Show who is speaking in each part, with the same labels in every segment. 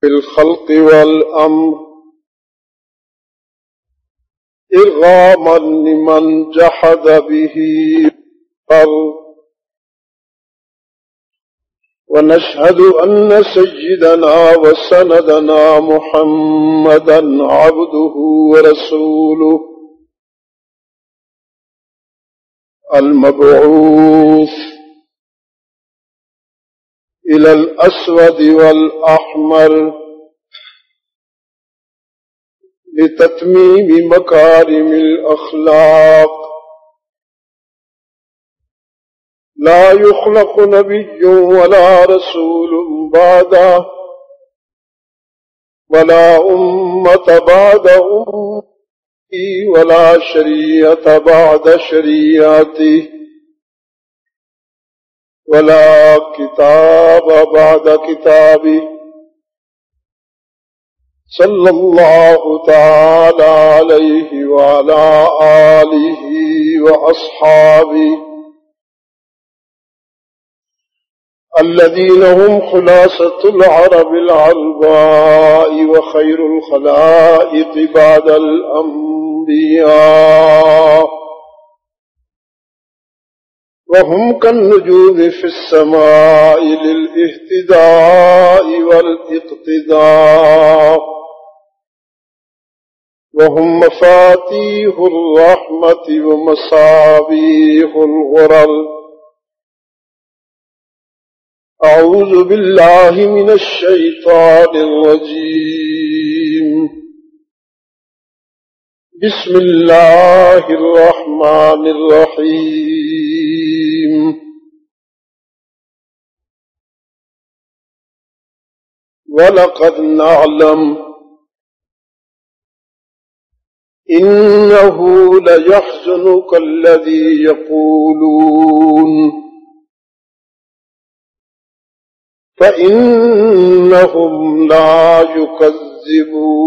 Speaker 1: في الخلق والأمر إرغاما لمن جحد به ونشهد أن سيدنا وسندنا محمدا عبده ورسوله المبعوث إلى الأسود والأحمر لتتميم مكارم الأخلاق لا يخلق نبي ولا رسول بعده ولا أمة بعد أمتي ولا شريعة بعد شريعتي ولا كتاب بعد كتابي صلى الله تعالى عليه وعلى آله وأصحابه الذين هم خلاصة العرب العلباء وخير الخلائق بعد الأنبياء وهم كالنجوم في السماء للاهتداء والاقتداء وهم مفاتيح الرحمة ومصابيح الغرر أعوذ بالله من الشيطان الرجيم بسم الله الرحمن الرحيم وَلَقَدْ نَعْلَمُ إِنَّهُ لَيَحْزُنُكَ الَّذِي يَقُولُونَ فَإِنَّهُمْ لَا يُكَذِّبُونَكَ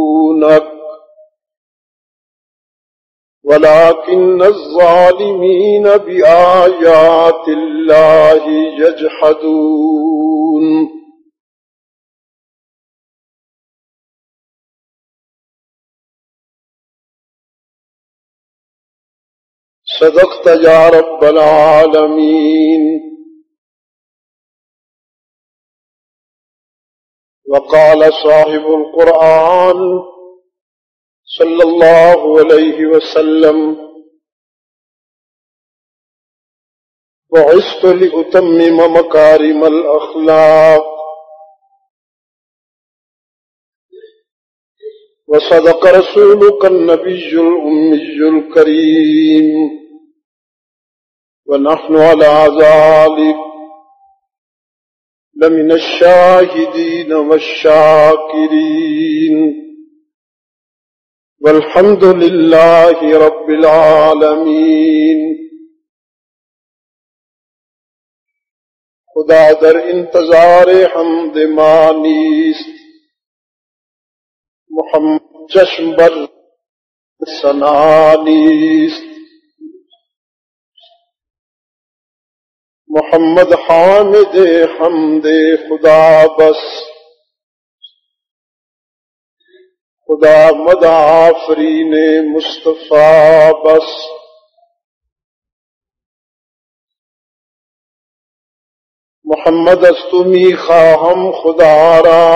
Speaker 1: وَلَكِنَّ الظَّالِمِينَ بِآيَاتِ اللَّهِ يَجْحَدُونَ صدقت یا رب العالمین وقال صاحب القرآن صلی اللہ علیہ وسلم بعثت لأتمم مکارم الاخلاق وصدق رسولك النبي الأمي الكريم ونحن على ذلك لمن الشاهدين والشاكرين والحمد لله رب العالمين. خدا در انتظار حمد مانیست، محمد چشم بر سنانیست، محمد حامد حمد خدا بس، خدا مدافرین مصطفیٰ بس. محمد استمی خواہم خدا را،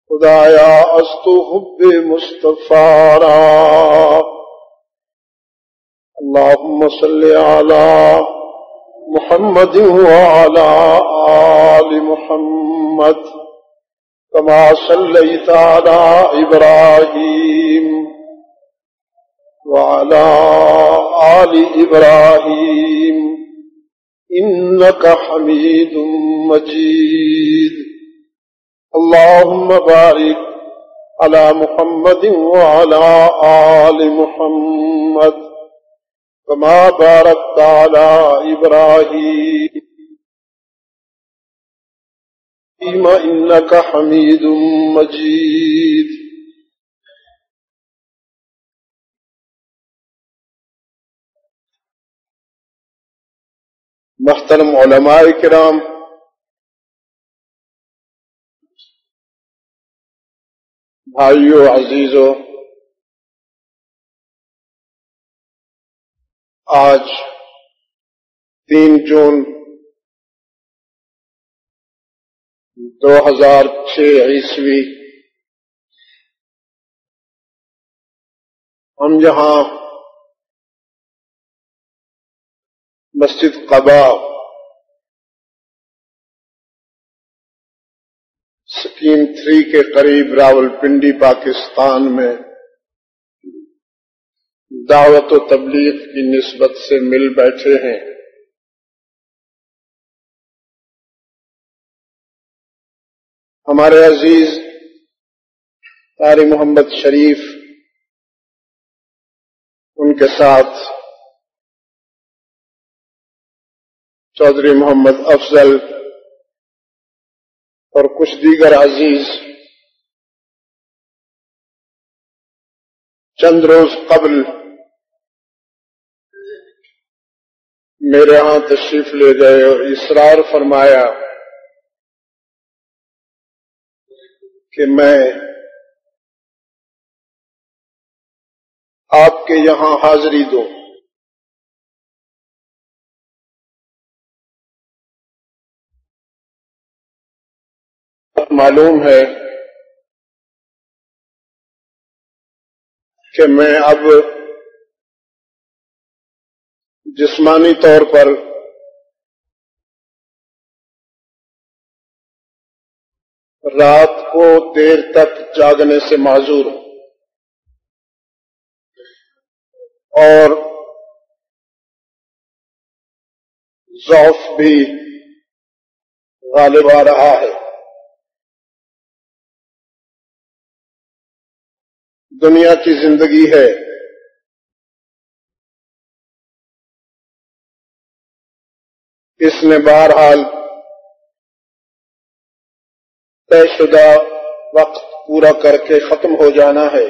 Speaker 1: خدایا استو حب مصطفیٰ را. اللہم صلی علی محمد وعلی آل محمد کما صلیت علی ابراہیم وعلی آل ابراہیم انک حمید مجید. اللهم بارك على محمد وعلى آل محمد كما باركت على إبراهيم إنك حميد مجيد. محترم علماء کرام، بھائیو عزیزو، آج 3 جون 2006 عیسوی ہم یہاں مسجد قبا سکیم 3 کے قریب راولپنڈی پاکستان میں دعوت و تبلیغ کی نسبت سے مل بیٹھے ہیں۔ ہمارے عزیز قاری محمد شریف، ان کے ساتھ چودھری محمد افضل اور کچھ دیگر عزیز چند روز قبل میرے ہاں تشریف لے گئے اور اصرار فرمایا کہ میں آپ کے یہاں حاضری دوں۔ معلوم ہے کہ میں اب جسمانی طور پر رات کو دیر تک جاگنے سے معذور ہوں اور ضعف بھی غالب آ رہا ہے۔ دنیا کی زندگی ہے، اس نے بہرحال طے شدہ وقت پورا کر کے ختم ہو جانا ہے۔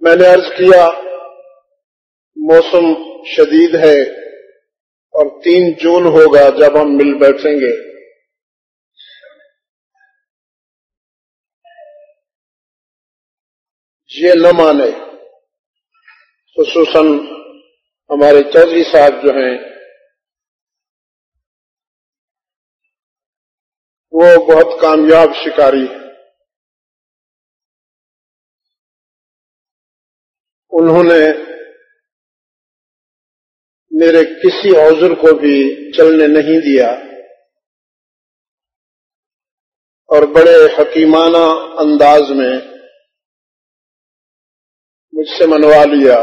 Speaker 1: میں نے عرض کیا موسم شدید ہے اور 3 جون ہوگا جب ہم مل بیٹھیں گے۔ یہ نہ مانے، خصوصاً ہمارے چودھری صاحب جو ہیں وہ بہت کامیاب شکاری ہیں۔ انہوں نے میرے کسی عذر کو بھی چلنے نہیں دیا اور بڑے حکیمانہ انداز میں مجھ سے منوا لیا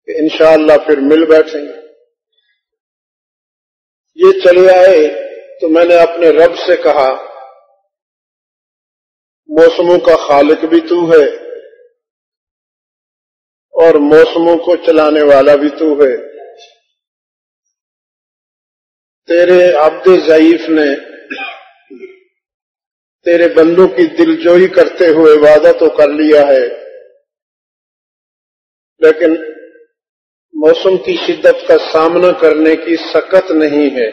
Speaker 1: کہ انشاءاللہ پھر مل بیٹھیں گے۔ یہ چلے آئے تو میں نے اپنے رب سے کہا موسموں کا خالق بھی تو ہے اور موسموں کو چلانے والا بھی تو ہے۔ تیرے عبد ضعیف نے تیرے بندوں کی دلجوئی کرتے ہوئے وعدہ تو کر لیا ہے، لیکن موسم کی شدت کا سامنا کرنے کی سکت نہیں ہے۔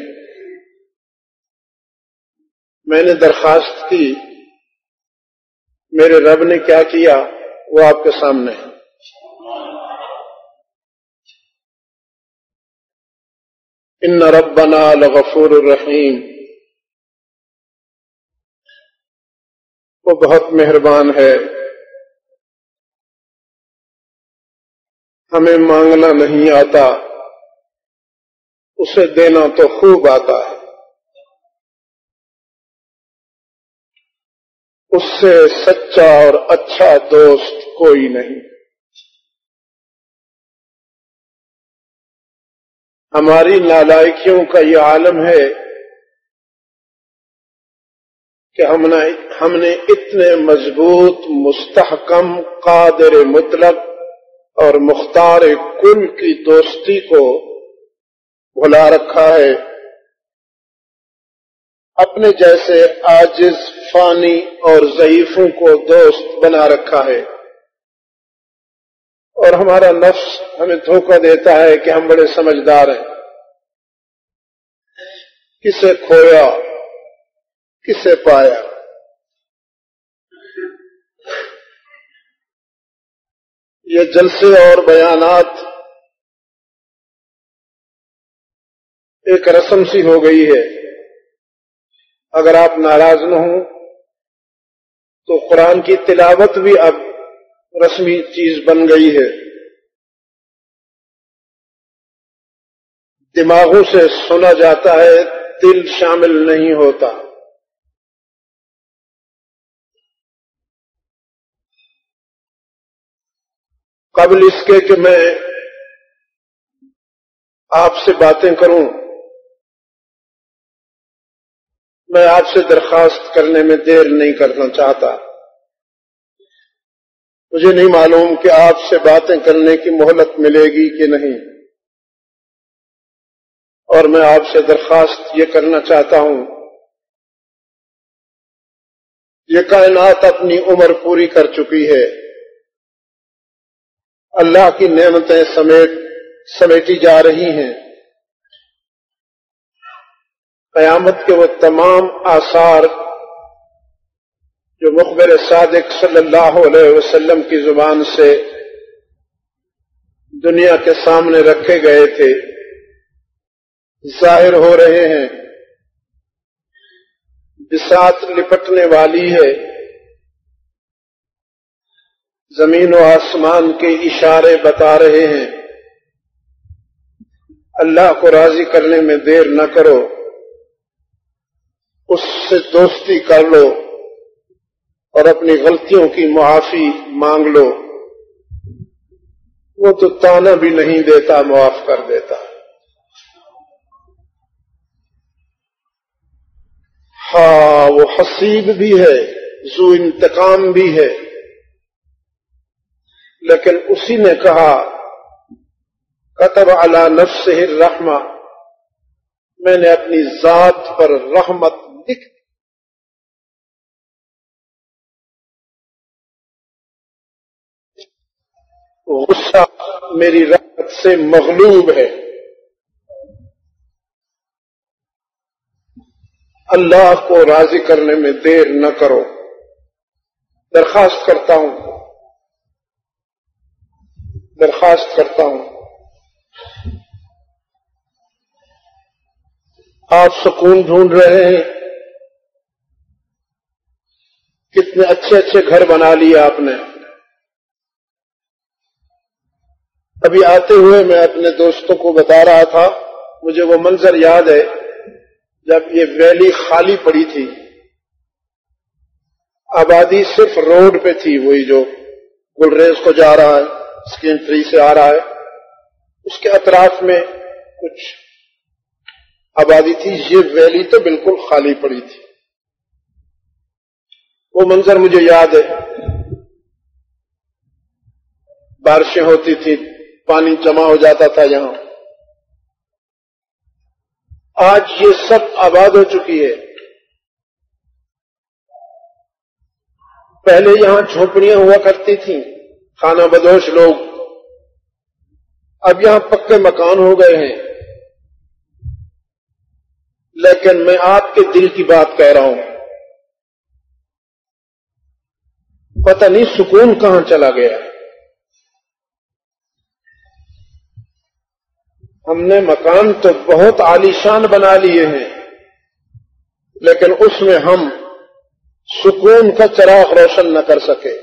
Speaker 1: میں نے درخواست کی، میرے رب نے کیا کیا وہ آپ کے سامنے ہے۔ ان ربنا لغفور الرحیم، وہ بہت مہربان ہے، ہمیں مانگنا نہیں آتا، اسے دینا تو خوب آتا ہے، اس سے سچا اور اچھا دوست کوئی نہیں۔ ہماری نالائکیوں کا یہ عالم ہے کہ ہم نے اتنے مضبوط، مستحکم، قادر مطلق اور مختار کل کی دوستی کو بھلا رکھا ہے، اپنے جیسے عاجز، فانی اور ضعیفوں کو دوست بنا رکھا ہے، اور ہمارا نفس ہمیں دھوکہ دیتا ہے کہ ہم بڑے سمجھدار ہیں۔ کسے کھویا، کسے پایا۔ یہ جلسے اور بیانات ایک رسم سی ہو گئی ہے۔ اگر آپ ناراض نہ ہوں تو قرآن کی تلاوت بھی اب رسمی چیز بن گئی ہے، دماغوں سے سنا جاتا ہے، دل شامل نہیں ہوتا۔ قبل اس کے کہ میں آپ سے باتیں کروں، میں آپ سے درخواست کرنے میں دیر نہیں کرنا چاہتا۔ مجھے نہیں معلوم کہ آپ سے باتیں کرنے کی مہلت ملے گی کہ نہیں، اور میں آپ سے درخواست یہ کرنا چاہتا ہوں، یہ کائنات اپنی عمر پوری کر چکی ہے، اللہ کی نعمتیں سمیٹی جا رہی ہیں، قیامت کے وہ تمام آثار جو مخبر صادق صلی اللہ علیہ وسلم کی زبان سے دنیا کے سامنے رکھے گئے تھے، ظاہر ہو رہے ہیں۔ بساط لپٹنے والی ہے، زمین و آسمان کے اشارے بتا رہے ہیں۔ اللہ کو راضی کرنے میں دیر نہ کرو، اس سے دوستی کر لو اور اپنی غلطیوں کی معافی مانگ لو، وہ تو تانا بھی نہیں دیتا، معاف کر دیتا۔ ہاں، وہ حسیب بھی ہے، ذو انتقام بھی ہے، لیکن اسی نے کہا کتب علی نفسہ الرحمہ، میں نے اپنی ذات پر رحمت لکھ دی۔ غصہ میری رحمت سے مغلوب ہے۔ اللہ کو راضی کرنے میں دیر نہ کرو۔ درخواست کرتا ہوں آپ سکون ڈھونڈ رہے ہیں، کتنے اچھے اچھے گھر بنا لیے آپ نے۔ ابھی آتے ہوئے میں اپنے دوستوں کو بتا رہا تھا، مجھے وہ منظر یاد ہے جب یہ ویلی خالی پڑی تھی، آبادی صرف روڈ پہ تھی، وہی جو گلریز کو جا رہا ہے، اسکیم 3 سے آ رہا ہے، اس کے اطراف میں کچھ آبادی تھی، یہ ویلی تو بالکل خالی پڑی تھی۔ وہ منظر مجھے یاد ہے، بارشیں ہوتی تھی، پانی جمع ہو جاتا تھا یہاں۔ آج یہ سب آباد ہو چکی ہے۔ پہلے یہاں جھونپڑیاں ہوا کرتی تھیں، خانہ بدوش لوگ، اب یہاں پکے مکان ہو گئے ہیں۔ لیکن میں آپ کے دل کی بات کہہ رہا ہوں، پتہ نہیں سکون کہاں چلا گیا۔ ہم نے مکان تو بہت عالیشان بنا لیے ہیں، لیکن اس میں ہم سکون کا چراغ روشن نہ کر سکے،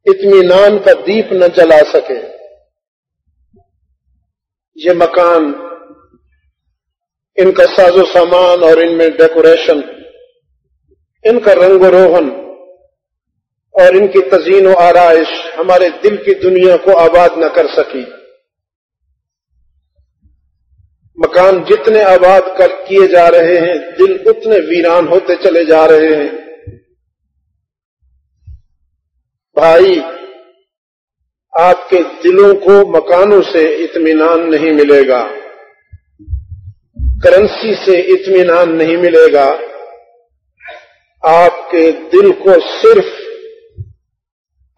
Speaker 1: اطمینان کا دیپ نہ جلا سکے۔ یہ مکان، ان کا ساز و سامان اور ان میں ڈیکوریشن، ان کا رنگ و روغن اور ان کی تزئین و آرائش ہمارے دل کی دنیا کو آباد نہ کر سکی۔ مکان جتنے آباد کیے جا رہے ہیں، دل اتنے ویران ہوتے چلے جا رہے ہیں۔ بھائی، آپ کے دلوں کو مکانوں سے اطمینان نہیں ملے گا، کرنسی سے اطمینان نہیں ملے گا، آپ کے دل کو صرف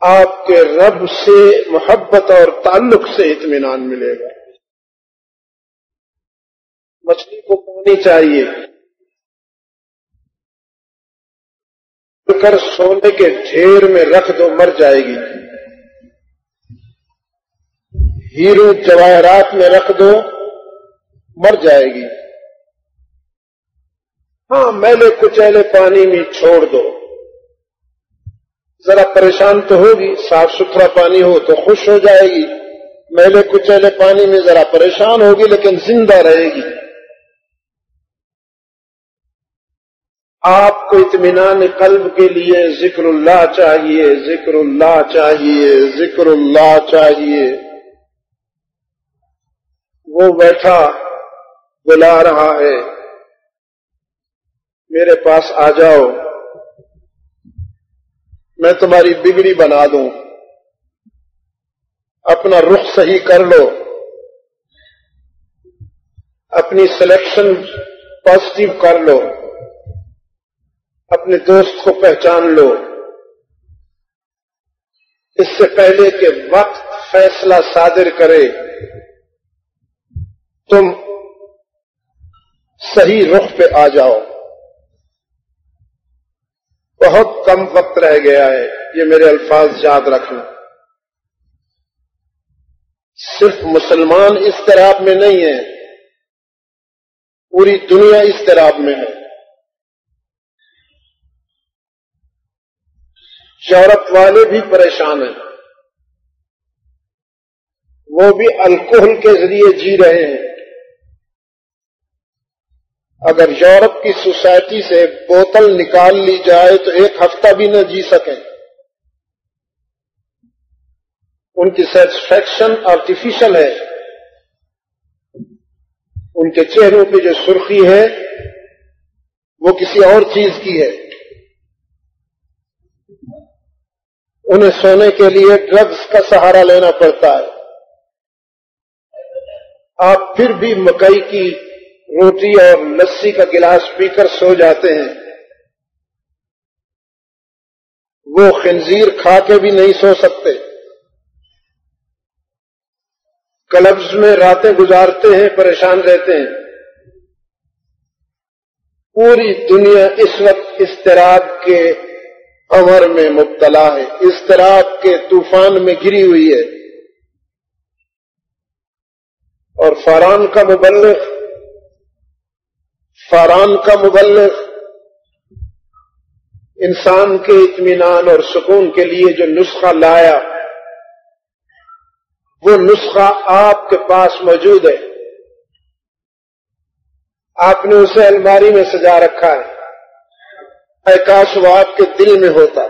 Speaker 1: آپ کے رب سے محبت اور تعلق سے اطمینان ملے گا۔ مچھلی کو پانی چاہیے، کر سونے کے ڈھیر میں رکھ دو مر جائے گی، ہیرو جواہرات میں رکھ دو مر جائے گی، ہاں میلے کچیلے پانی میں چھوڑ دو، ذرا پریشان تو ہوگی، صاف ستھرا پانی ہو تو خوش ہو جائے گی، میلے کچیلے پانی میں ذرا پریشان ہوگی لیکن زندہ رہے گی۔ آپ کو اطمینان قلب کے لیے ذکر اللہ چاہیے، ذکر اللہ چاہیے، ذکر اللہ چاہیے۔ وہ بیٹھا بلا رہا ہے، میرے پاس آ جاؤ، میں تمہاری بگڑی بنا دوں، اپنا رخ صحیح کر لو، اپنی سلیکشن پازیٹو کر لو، اپنے دوست کو پہچان لو، اس سے پہلے کہ وقت فیصلہ صادر کرے تم صحیح رخ پہ آ جاؤ۔ بہت کم وقت رہ گیا ہے، یہ میرے الفاظ یاد رکھنا۔ صرف مسلمان اضطراب میں نہیں ہے، پوری دنیا اضطراب میں ہے۔ یورپ والے بھی پریشان ہیں، وہ بھی الکوہل کے ذریعے جی رہے ہیں۔ اگر یورپ کی سوسائٹی سے بوتل نکال لی جائے تو ایک ہفتہ بھی نہ جی سکیں۔ ان کی سیٹسفیکشن آرٹیفیشل ہے، ان کے چہروں پہ جو سرخی ہے وہ کسی اور چیز کی ہے۔ انہیں سونے کے لیے ڈرگز کا سہارا لینا پڑتا ہے۔ آپ پھر بھی مکئی کی روٹی اور لسی کا گلاس پی کر سو جاتے ہیں، وہ خنزیر کھا کے بھی نہیں سو سکتے، کلبز میں راتیں گزارتے ہیں، پریشان رہتے ہیں۔ پوری دنیا اس وقت اضطراب کے عمر میں مبتلا ہے، اضطراب کے طوفان میں گری ہوئی ہے۔ اور فاران کا مبلغ انسان کے اطمینان اور سکون کے لیے جو نسخہ لایا، وہ نسخہ آپ کے پاس موجود ہے، آپ نے اسے الماری میں سجا رکھا ہے۔ اے کاش وہ آپ کے دل میں ہوتا۔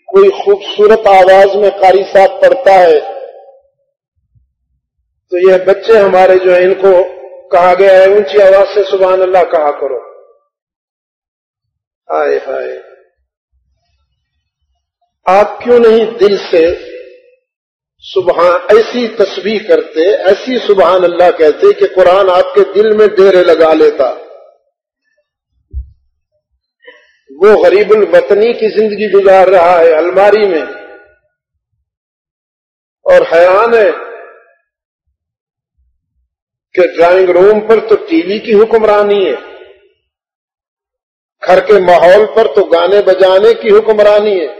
Speaker 1: کوئی خوبصورت آواز میں قاری صاحب پڑھتا ہے تو یہ بچے ہمارے جو ہیں ان کو کہا گیا ہے اونچی آواز سے سبحان اللہ کہا کرو۔ ہائے ہائے، آپ کیوں نہیں دل سے ایسی تسبیح کرتے، ایسی سبحان اللہ کہتے کہ قرآن آپ کے دل میں ڈیرے لگا لیتا۔ وہ غریب الوطنی کی زندگی گزار رہا ہے الماری میں، اور حیران ہے کہ ڈرائنگ روم پر تو ٹی وی کی حکمرانی ہے، گھر کے ماحول پر تو گانے بجانے کی حکمرانی ہے۔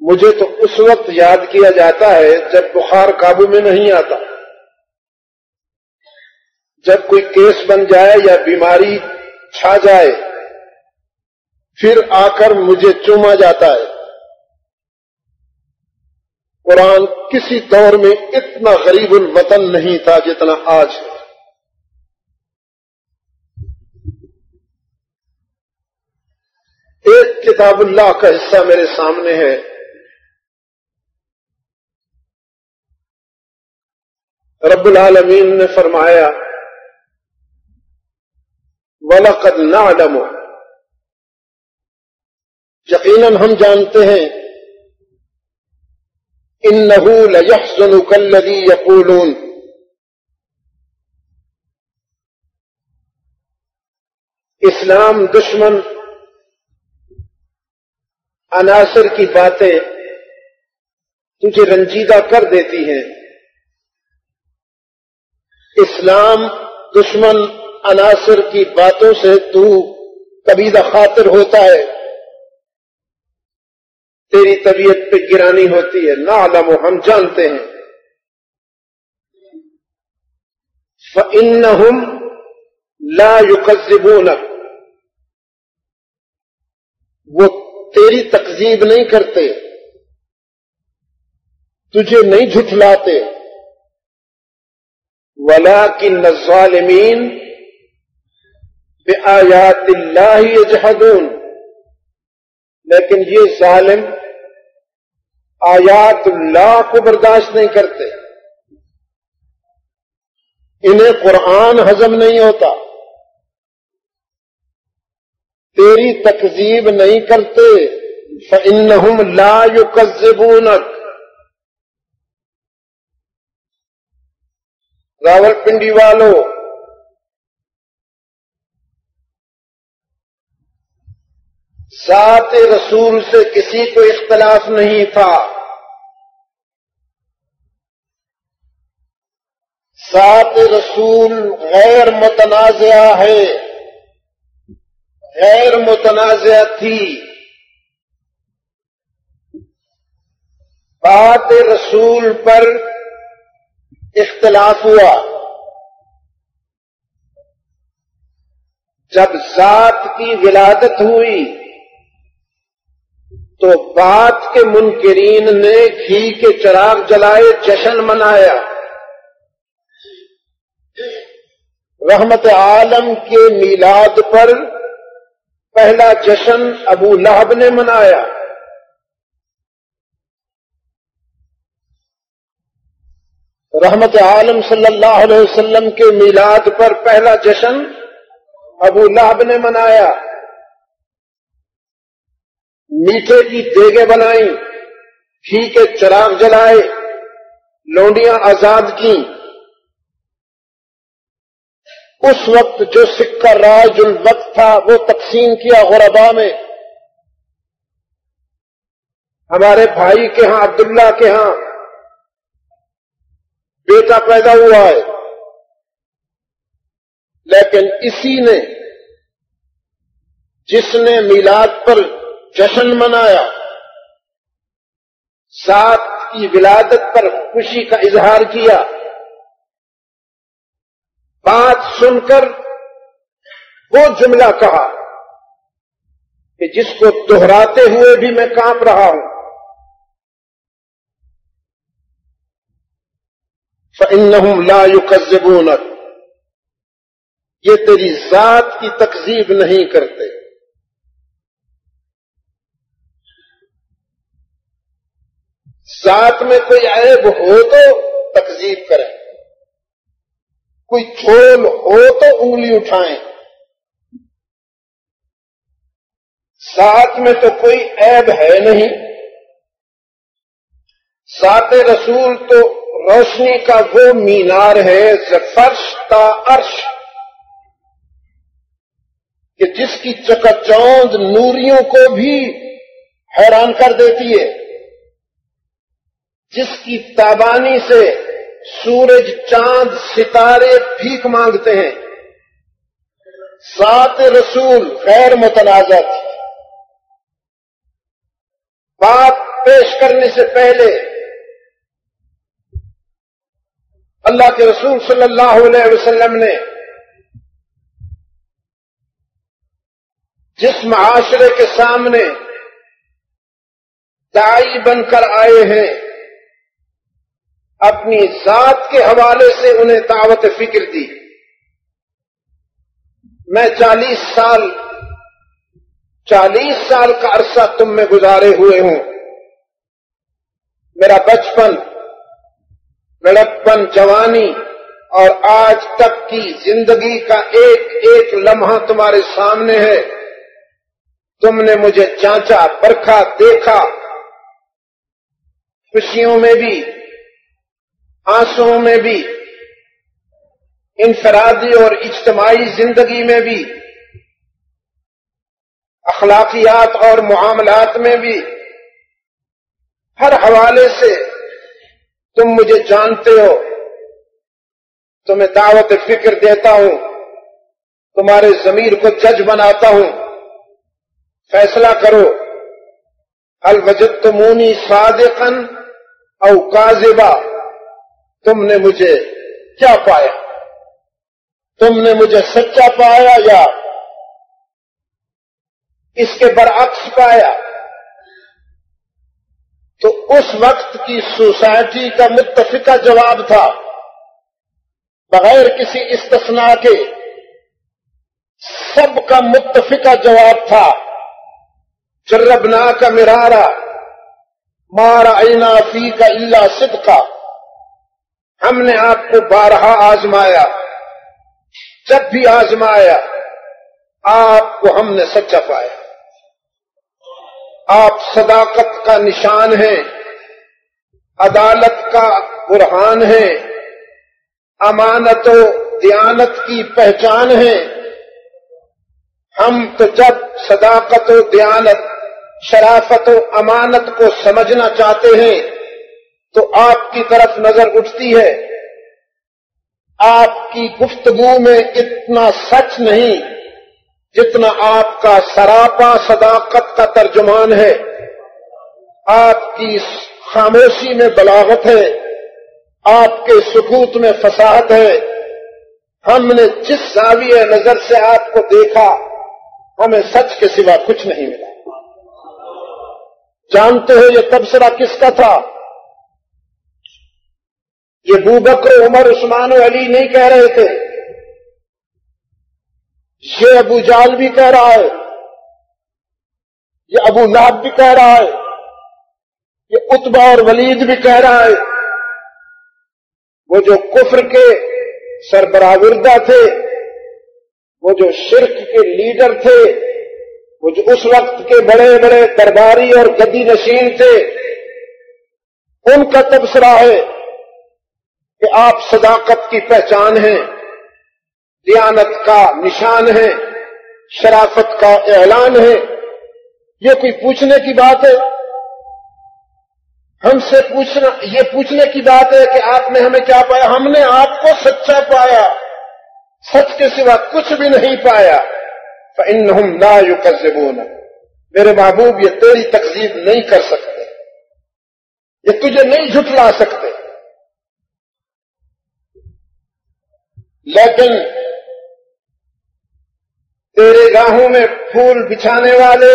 Speaker 1: مجھے تو اس وقت یاد کیا جاتا ہے جب بخار قابو میں نہیں آتا، جب کوئی کیس بن جائے یا بیماری چھا جائے، پھر آ کر مجھے چوما جاتا ہے۔ قرآن کسی دور میں اتنا غریب الوطن نہیں تھا جتنا آج ہے۔ ایک کتاب اللہ کا حصہ میرے سامنے ہے، رب العالمین نے فرمایا وَلَقَدْ نَعْلَمُ، یقیناً ہم جانتے ہیں، إِنَّهُ لَيَحْزُنُكَ الَّذِي يَقُولُونَ، اسلام دشمن عناصر کی باتیں تجھے رنجیدہ کر دیتی ہیں۔ اسلام دشمن عناصر کی باتوں سے تو کبیدہ خاطر ہوتا ہے، تیری طبیعت پہ گرانی ہوتی ہے، نعلم، ہم جانتے ہیں، فَإِنَّهُمْ لَا يُكَذِّبُونَكَ، وہ تیری تکذیب نہیں کرتے، تجھے نہیں جھٹلاتے، وَلَكِنَّ الظَّالِمِينَ بِآيَاتِ اللَّهِ يَجْحَدُونَ، لیکن یہ ظالم آیات اللہ کو برداشت نہیں کرتے، انہیں قرآن ہضم نہیں ہوتا، تیری تکذیب نہیں کرتے، فَإِنَّهُمْ لَا يُكَذِّبُونَكَ۔ راولپنڈی والو، ذات رسول سے کسی کو اختلاف نہیں تھا، ذات رسول غیر متنازعہ ہے، غیر متنازعہ تھی، بات رسول پر اختلاف ہوا، جب ذات کی ولادت ہوئی تو بات کے منکرین نے گھی کے چراغ جلائے، جشن منایا، رحمت عالم کے میلاد پر پہلا جشن ابو لہب نے منایا، رحمت عالم صلی اللہ علیہ وسلم کے میلاد پر پہلا جشن ابو لہب نے منایا، میٹھے کی دیگیں بنائیں، گھی کے چراغ جلائے، لونڈیاں آزاد کیں۔ اس وقت جو سکہ راج الوقت تھا وہ تقسیم کیا غربا میں، ہمارے بھائی کے ہاں عبداللہ کے ہاں بیٹا پیدا ہوا ہے، لیکن اسی نے جس نے میلاد پر جشن منایا، ذات کی ولادت پر خوشی کا اظہار کیا، بات سن کر وہ جملہ کہا کہ جس کو دہراتے ہوئے بھی میں کانپ رہا ہوں، فَإِنَّهُمْ لَا يُكَذِّبُونَكَ، یہ تیری ذات کی تکذیب نہیں کرتے۔ ذات میں کوئی عیب ہو تو تکذیب کریں، کوئی جھول ہو تو انگلی اٹھائیں، ذات میں تو کوئی عیب ہے نہیں، ذات رسول تو روشنی کا وہ مینار ہے فرش تا عرش کہ جس کی چکاچوند نوریوں کو بھی حیران کر دیتی ہے، جس کی تابانی سے سورج چاند ستارے بھیک مانگتے ہیں۔ ذات رسول غیر متنازع تھی، بات پیش کرنے سے پہلے اللہ کے رسول صلی اللہ علیہ وسلم نے جس معاشرے کے سامنے داعی بن کر آئے ہیں، اپنی ذات کے حوالے سے انہیں دعوت فکر دی۔ میں 40 سال کا عرصہ تم میں گزارے ہوئے ہوں، میرا بچپن، لڑکپن، جوانی اور آج تک کی زندگی کا ایک ایک لمحہ تمہارے سامنے ہے، تم نے مجھے جانچا، پرکھا، دیکھا، خوشیوں میں بھی، آنسوؤں میں بھی، انفرادی اور اجتماعی زندگی میں بھی، اخلاقیات اور معاملات میں بھی، ہر حوالے سے تم مجھے جانتے ہو۔ تمہیں دعوت فکر دیتا ہوں، تمہارے ضمیر کو جج بناتا ہوں، فیصلہ کرو، هل وجدتمونی صادقا او کاذبا، تم نے مجھے کیا پایا؟ تم نے مجھے سچا پایا یا اس کے برعکس پایا؟ تو اس وقت کی سوسائٹی کا متفقہ جواب تھا، بغیر کسی استثناء کے سب کا متفقہ جواب تھا، جربناک مرارا ما رأینا فیک الا صدقا، ہم نے آپ کو بارہا آزمایا، جب بھی آزمایا آپ کو ہم نے سچا پایا۔ آپ صداقت کا نشان ہیں، عدالت کا برہان ہیں، امانت و دیانت کی پہچان ہیں۔ ہم تو جب صداقت و دیانت، شرافت و امانت کو سمجھنا چاہتے ہیں تو آپ کی طرف نظر اٹھتی ہے، آپ کی گفتگو میں اتنا سچ نہیں جتنا آپ کا سراپا صداقت کا ترجمان ہے، آپ کی خاموشی میں بلاغت ہے، آپ کے سکوت میں فصاحت ہے۔ ہم نے جس زاویہ نظر سے آپ کو دیکھا ہمیں سچ کے سوا کچھ نہیں ملا۔ جانتے ہو یہ تبصرہ کس کا تھا؟ یہ ابوبکر، عمر، عثمان و علی نہیں کہہ رہے تھے، یہ ابو جال بھی کہہ رہا ہے، یہ ابو لہب بھی کہہ رہا ہے، یہ عتبہ اور ولید بھی کہہ رہا ہے۔ وہ جو کفر کے سربراہوردہ تھے، وہ جو شرک کے لیڈر تھے، وہ جو اس وقت کے بڑے بڑے درباری اور گدی نشین تھے، ان کا تبصرہ ہے کہ آپ صداقت کی پہچان ہیں، دیانت کا نشان ہے، شرافت کا اعلان ہے۔ یہ کوئی پوچھنے کی بات ہے؟ ہم سے پوچھنا، یہ پوچھنے کی بات ہے کہ آپ نے ہمیں کیا پایا؟ ہم نے آپ کو سچا پایا، سچ کے سوا کچھ بھی نہیں پایا۔ فإنهم لا يكذبون، میرے محبوب یہ تیری تکذیب نہیں کر سکتے، یہ تجھے نہیں جھٹلا سکتے، لیکن تیرے راہوں میں پھول بچھانے والے،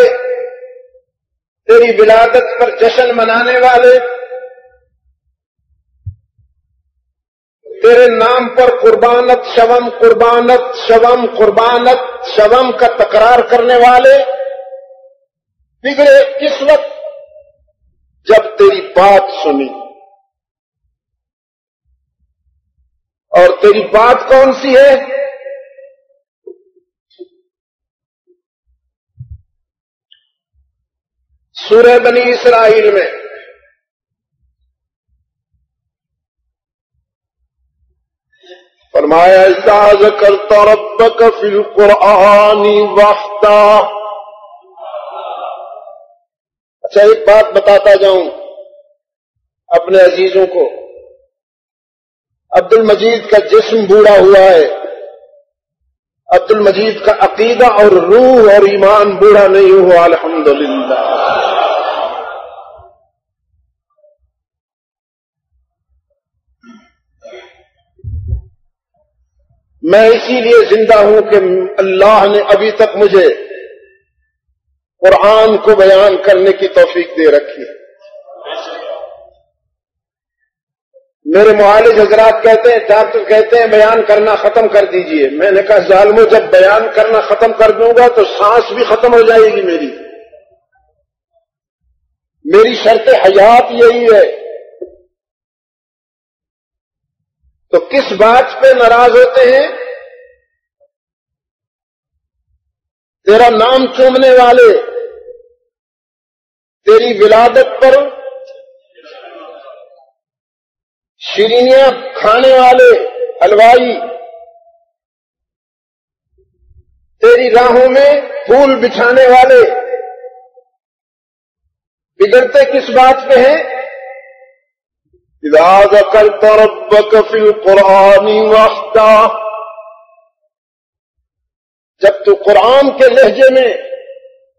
Speaker 1: تیری ولادت پر جشن منانے والے، تیرے نام پر قربانت شوم، قربانت شوم، قربانت شوم کا تکرار کرنے والے بگڑے کس وقت؟ جب تیری بات سنی۔ اور تیری بات کون سی ہے؟ سورہ بنی اسرائیل میں فرمایا اذا ذکرت ربک فی القرآن وحدہ۔ اچھا ایک بات بتاتا جاؤں اپنے عزیزوں کو، عبد المجید کا جسم بوڑھا ہوا ہے، عبد المجید کا عقیدہ اور روح اور ایمان بوڑھا نہیں ہوا، الحمدللہ۔ میں اسی لیے زندہ ہوں کہ اللہ نے ابھی تک مجھے قرآن کو بیان کرنے کی توفیق دے رکھی ہے۔ میرے معالج حضرات کہتے ہیں، ڈاکٹر کہتے ہیں بیان کرنا ختم کر دیجئے۔ میں نے کہا ظالموں، جب بیان کرنا ختم کر دوں گا تو سانس بھی ختم ہو جائے گی میری شرط حیات یہی ہے۔ تو کس بات پہ ناراض ہوتے ہیں؟ تیرا نام چومنے والے، تیری ولادت پر شیرینیاں کھانے والے حلوائی، تیری راہوں میں پھول بچھانے والے بگڑتے کس بات پہ ہیں؟ اذا ذکرت ربک فی القرآن وحدہ، جب تو قرآن کے لہجے میں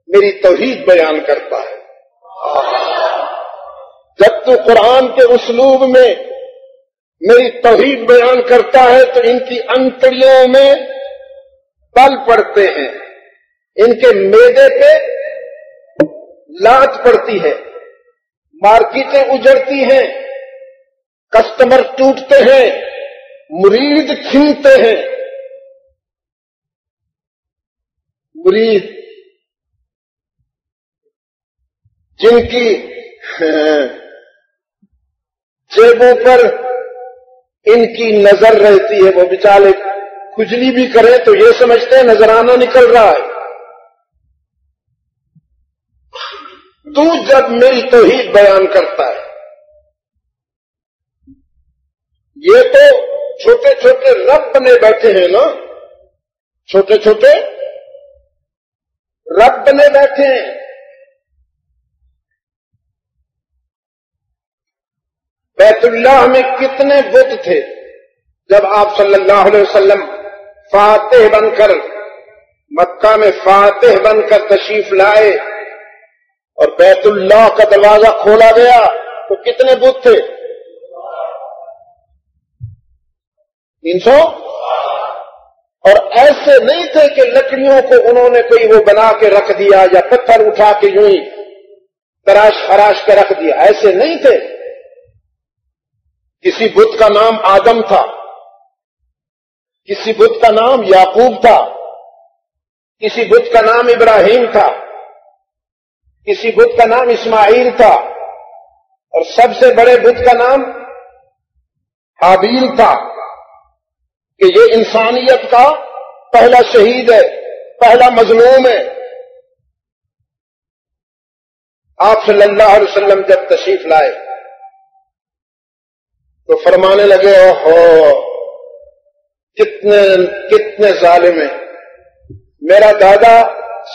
Speaker 1: میری توحید بیان کرتا ہے، جب تو قرآن کے اسلوب میں میری توحید بیان کرتا ہے تو ان کی انتڑیوں میں پل پڑتے ہیں، ان کے معدے پہ لات پڑتی ہے، مارکیٹیں اجڑتی ہیں، کسٹمر ٹوٹتے ہیں، مرید چھنتے ہیں۔ مرید جن کی جیبوں پر ان کی نظر رہتی ہے، وہ بیچارے کھجلی بھی کریں تو یہ سمجھتے ہیں نذرانہ نکل رہا ہے۔ تو جب میری توحید بیان کرتا ہے، یہ تو چھوٹے چھوٹے رب بنے بیٹھے ہیں نا، چھوٹے چھوٹے رب بنے بیٹھے ہیں۔ بیت اللہ میں کتنے بت تھے جب آپ صلی اللہ علیہ وسلم فاتح بن کر مکہ میں فاتح بن کر تشریف لائے اور بیت اللہ کا دروازہ کھولا گیا تو کتنے بت تھے؟ 300۔ اور ایسے نہیں تھے کہ لکڑیوں کو انہوں نے کوئی وہ بنا کے رکھ دیا یا پتھر اٹھا کے یوں ہی تراش خراش کے رکھ دیا، ایسے نہیں تھے۔ کسی بت کا نام آدم تھا، کسی بت کا نام یعقوب تھا، کسی بت کا نام ابراہیم تھا، کسی بت کا نام اسماعیل تھا، اور سب سے بڑے بت کا نام حابیل تھا کہ یہ انسانیت کا پہلا شہید ہے، پہلا مظلوم ہے۔ آپ صلی اللہ علیہ وسلم جب تشریف لائے تو فرمانے لگے اوہو کتنے ظالم ہیں، میرا دادا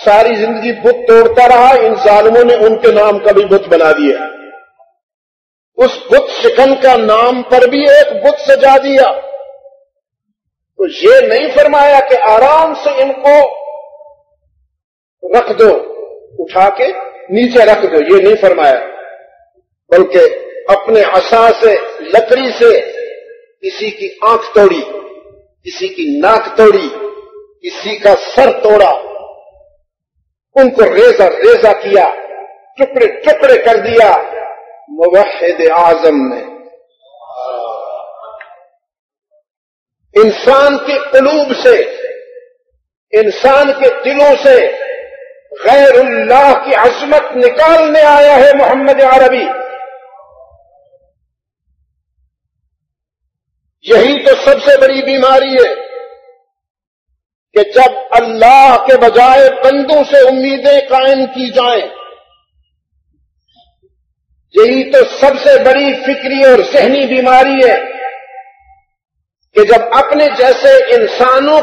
Speaker 1: ساری زندگی بت توڑتا رہا، ان ظالموں نے ان کے نام کا بھی بت بنا دیا، اس بت شکن کا نام پر بھی ایک بت سجا دیا۔ تو یہ نہیں فرمایا کہ آرام سے ان کو رکھ دو، اٹھا کے نیچے رکھ دو، یہ نہیں فرمایا، بلکہ اپنے عصا سے لکڑی سے کسی کی آنکھ توڑی، کسی کی ناک توڑی، کسی کا سر توڑا، ان کو ریزہ ریزہ کیا، ٹکڑے ٹکڑے کر دیا موحد اعظم نے۔ انسان کے قلوب سے، انسان کے دلوں سے غیر اللہ کی عظمت نکالنے آیا ہے محمد عربی۔ یہی تو سب سے بڑی بیماری ہے کہ جب اللہ کے بجائے بندوں سے امیدیں قائم کی جائیں، یہی تو سب سے بڑی فکری اور ذہنی بیماری ہے کہ جب اپنے جیسے انسانوں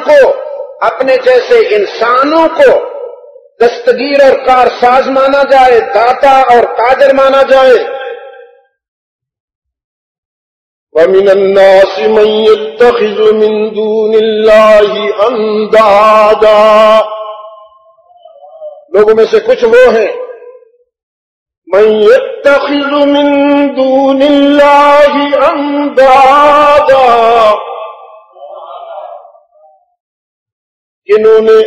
Speaker 1: کو دستگیر اور کارساز مانا جائے، داتا اور قادر مانا جائے۔ وَمِنَ النَّاسِ مَن يَتَّخِذُ مِن دُونِ اللَّهِ أَندَادًا، لوگوں میں سے کچھ وہ ہیں مَن يَتَّخِذُ مِن دُونِ اللَّهِ أَندَادًا، جنہوں نے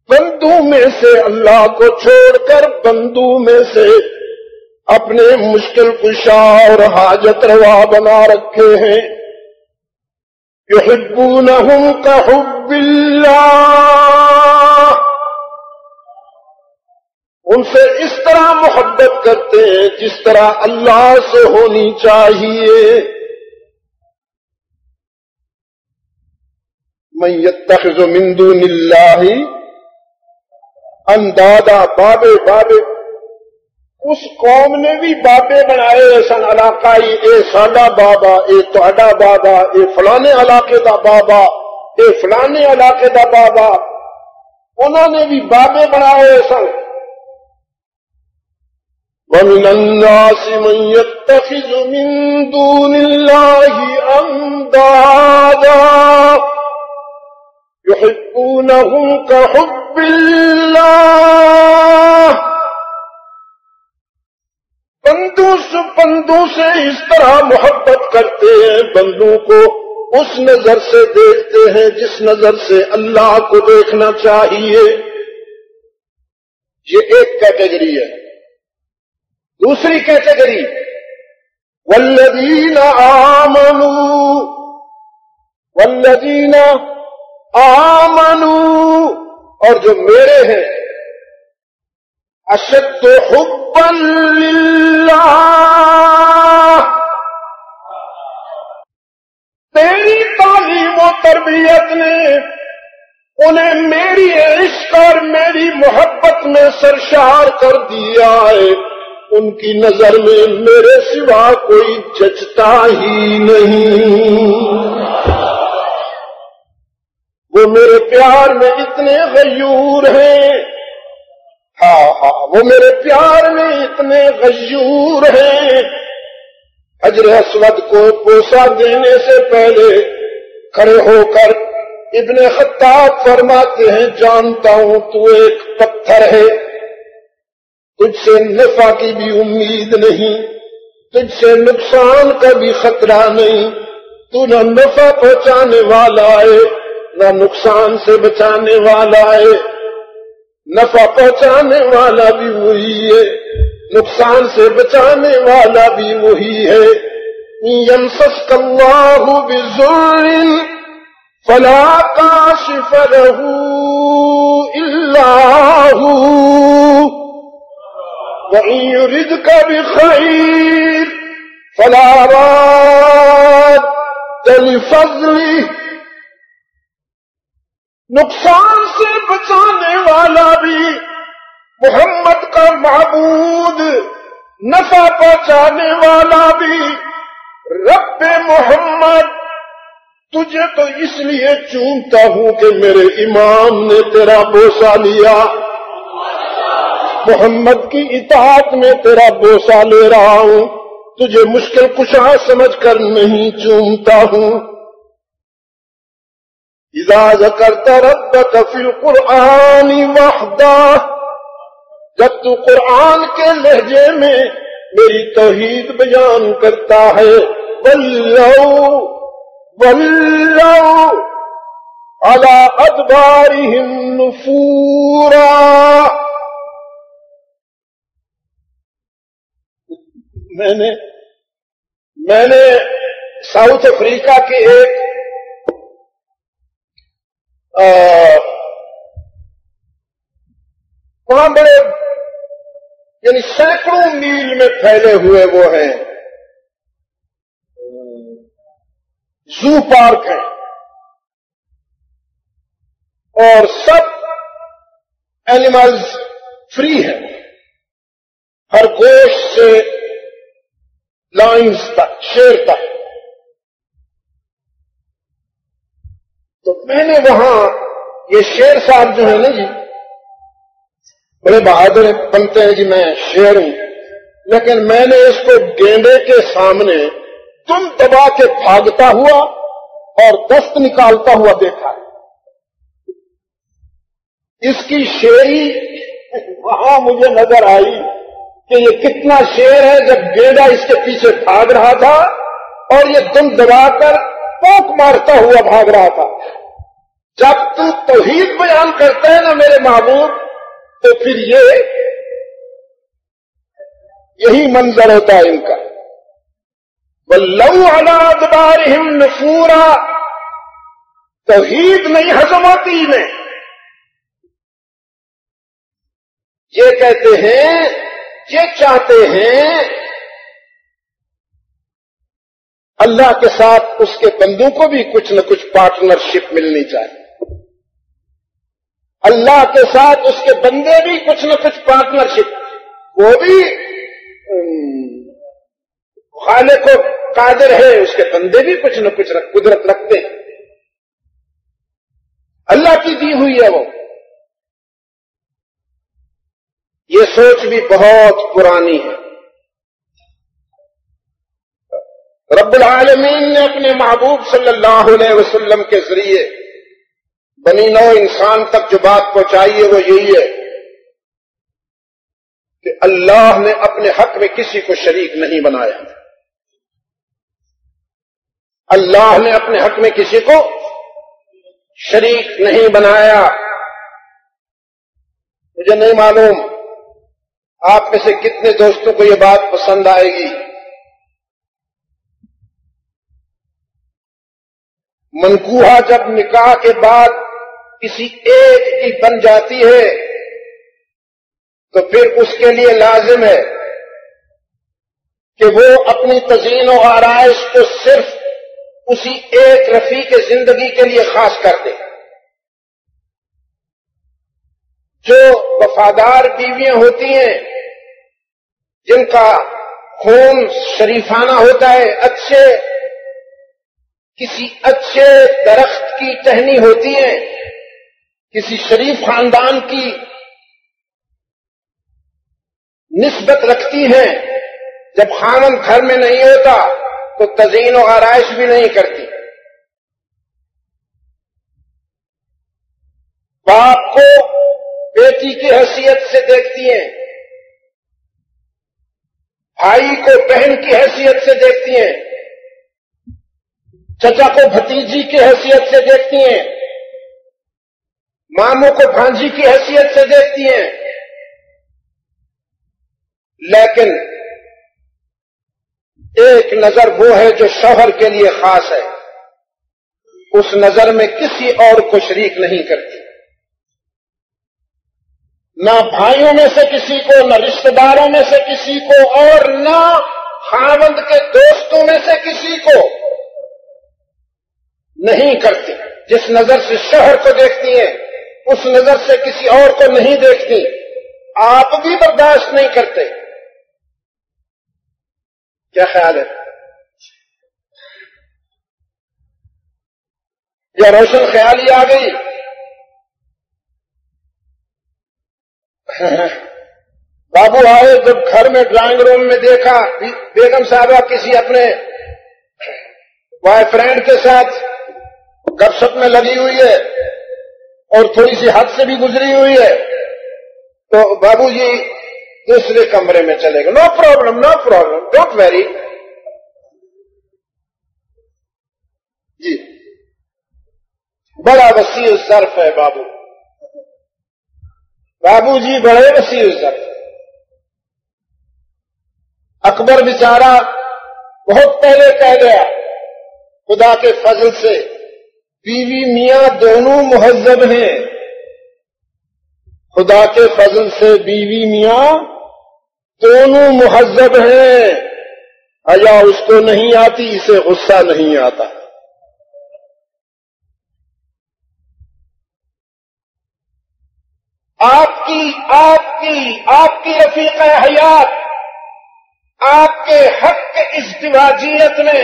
Speaker 1: بندوں میں سے اللہ کو چھوڑ کر بندوں میں سے اپنے مشکل کشا اور حاجت روا بنا رکھے ہیں۔ یحبونہم کحب اللہ، ان سے اس طرح محبت کرتے ہیں جس طرح اللہ سے ہونی چاہیے۔ من یتخذ من دون اللہ اندادا، بابے اس قوم نے بھی بابے بنائے سن علاقائی، اے ساڈا بابا، اے تہاڈا بابا، اے فلانے علاقے دا بابا، اے فلانے علاقے دا بابا، انہوں نے بھی بابے بنائے سن۔ وَمِنَ النَّاسِ مَن يَتَّخِذُ مِن دُونِ اللَّهِ أَندَادًا يُحِبُّونَهُمْ كَحُبِّ اللَّهِ بندوں سے اس طرح محبت کرتے ہیں، بندوں کو اس نظر سے دیکھتے ہیں جس نظر سے اللہ کو دیکھنا چاہیے. یہ ایک کیٹیگری ہے. دوسری کیٹیگری والذین آمنوا، اور جو میرے ہیں، اشد حبا للہ، تیری تعلیم و تربیت نے انہیں میری عشق اور میری محبت میں سرشار کر دیا ہے. ان کی نظر میں میرے سوا کوئی جچتا ہی نہیں. وہ میرے پیار میں اتنے غیور ہیں، وہ میرے پیار میں اتنے غیور ہیں. حجر اسود کو بوسہ دینے سے پہلے کھڑے ہو کر ابن خطاب فرماتے ہیں، جانتا ہوں تو ایک پتھر ہے، تجھ سے نفع کی بھی امید نہیں، تجھ سے نقصان کا بھی خطرہ نہیں، تو نہ نفع پہنچانے والا ہے نہ نقصان سے بچانے والا ہے. نفع پہنچانے والا بھی وہی ہے، نقصان سے بچانے والا بھی وہی ہے. یمسسک اللہ بضر فلا کاشف له الا هو وَإِن يُرِدْكَ بِخَيْرٍ فَلَا رَادَّ لِفَضْلِهِ. نقصان سے بچانے والا بھی محمد کا معبود، نفع پہنچانے والا بھی رب محمد. تجھے تو اس لیے چونتا ہوں کہ میرے امام نے تیرا بوسہ لیا، محمد کی اطاعت میں تیرا بوسہ لے رہا ہوں، تجھے مشکل کشا سمجھ کر نہیں چومتا ہوں. اذا ذکرت ربک فی القرآن وحدہ، جب تو قرآن کے لہجے میں میری توحید بیان کرتا ہے، وَلَّوْا عَلَىٰ أَدْبَارِهِمْ نُفُورًا. میں نے ساؤتھ افریقہ کے ایک وہاں بڑے یعنی سینکڑوں میل میں پھیلے ہوئے وہ ہیں زو پارک ہیں، اور سب اینیملز فری ہیں، خرگوش سے لائنز تک، شیر تک. تو میں نے وہاں یہ شیر صاحب جو ہے نا جی بڑے بہادر بنتے ہیں جی، میں شیر ہوں، لیکن میں نے اس کو گینڈے کے سامنے تم دبا کے بھاگتا ہوا اور دست نکالتا ہوا دیکھا. اس کی شیری وہاں مجھے نظر آئی کہ یہ کتنا شیر ہے جب گینڈا اس کے پیچھے بھاگ رہا تھا اور یہ دم دبا کر پونک مارتا ہوا بھاگ رہا تھا. جب تو توحید بیان کرتے ہیں نا میرے محبوب، تو پھر یہی منظر ہوتا ہے ان کا. وَلَّوْا عَلَىٰ أَدْبَارِهِمْ نُفُورًا. توحید نہیں ہضم ہوتی میں. یہ کہتے ہیں، یہ چاہتے ہیں اللہ کے ساتھ اس کے بندوں کو بھی کچھ نہ کچھ پارٹنرشپ ملنی چاہیے، اللہ کے ساتھ اس کے بندے بھی کچھ نہ کچھ پارٹنرشپ، وہ بھی خالق و قادر ہے، اس کے بندے بھی کچھ نہ کچھ قدرت رکھتے ہیں، اللہ کی دی ہوئی ہے وہ. یہ سوچ بھی بہت پرانی ہے۔ رب العالمین نے اپنے محبوب صلی اللہ علیہ وسلم کے ذریعے بنی نوع انسان تک جو بات پہنچائی ہے وہ یہی ہے کہ اللہ نے اپنے حق میں کسی کو شریک نہیں بنایا۔ اللہ نے اپنے حق میں کسی کو شریک نہیں بنایا۔ مجھے نہیں معلوم آپ میں سے کتنے دوستوں کو یہ بات پسند آئے گی۔ منکوحہ جب نکاح کے بعد کسی ایک کی بن جاتی ہے تو پھر اس کے لیے لازم ہے کہ وہ اپنی تزئین و آرائش کو صرف اسی ایک رفیق زندگی کے لیے خاص کر دے۔ جو وفادار بیویاں ہوتی ہیں، جن کا خون شریفانہ ہوتا ہے، کسی اچھے درخت کی ٹہنی ہوتی ہیں، کسی شریف خاندان کی نسبت رکھتی ہیں، جب خاوند گھر میں نہیں ہوتا تو تزئین و آرائش بھی نہیں کرتی۔ باپ کو بیٹی کی حیثیت سے دیکھتی ہیں، بھائی کو بہن کی حیثیت سے دیکھتی ہیں، چچا کو بھتیجی کی حیثیت سے دیکھتی ہیں، ماموں کو بھانجی کی حیثیت سے دیکھتی ہیں۔ لیکن ایک نظر وہ ہے جو شوہر کے لیے خاص ہے، اس نظر میں کسی اور کو شریک نہیں کرتی، نہ بھائیوں میں سے کسی کو، نہ رشتہ داروں میں سے کسی کو، اور نہ خاوند کے دوستوں میں سے کسی کو نہیں کرتی۔ جس نظر سے شوہر کو دیکھتی ہیں اس نظر سے کسی اور کو نہیں دیکھتی۔ آپ بھی برداشت نہیں کرتے۔ کیا خیال ہے؟ یا روشن خیالی آ گئی؟ بابو آئے جب گھر میں ڈرائنگ روم میں دیکھا بیگم صاحبہ کسی اپنے بوائے فرینڈ کے ساتھ گپ شپ میں لگی ہوئی ہے اور تھوڑی سی حد سے بھی گزری ہوئی ہے، تو بابو جی دوسرے کمرے میں چلے گئے۔ No problem, no problem, don't worry. جی بڑا وسیع الظرف ہے بابو، بابو جی بڑے وسیع الظرف۔ اکبر بیچارہ بہت پہلے کہہ گیا خدا کے فضل سے بیوی میاں دونوں مہذب ہیں، خدا کے فضل سے بیوی میاں دونوں مہذب ہیں، حیا اس کو نہیں آتی، اسے غصہ نہیں آتا۔ آپ کی رفیق حیات آپ کے حق ازدواجیت میں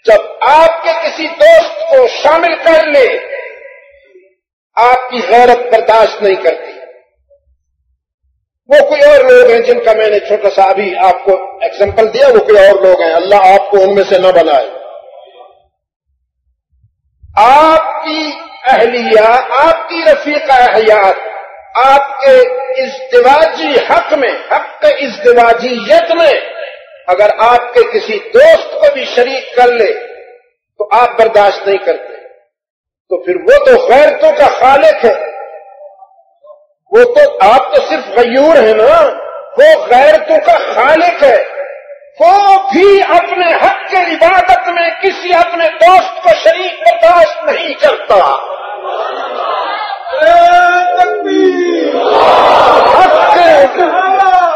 Speaker 1: جب آپ کے کسی دوست کو شامل کر لے، آپ کی غیرت برداشت نہیں کرتی۔ وہ کوئی اور لوگ ہیں جن کا میں نے چھوٹا سا ابھی آپ کو ایگزامپل دیا، وہ کوئی اور لوگ ہیں، اللہ آپ کو ان میں سے نہ بنائے۔ آپ کی اہلیہ، آپ کی رفیقہ حیات آپ کے ازدواجی حق میں، حق ازدواجیت میں اگر آپ کے کسی دوست کو بھی شریک کر لے تو آپ برداشت نہیں کرتے، تو پھر وہ تو غیرتوں کا خالق ہے، وہ تو آپ تو صرف غیور ہیں نا، وہ غیرتوں کا خالق ہے، وہ بھی اپنے حق کی عبادت میں کسی اپنے دوست کو شریک برداشت نہیں کرتا۔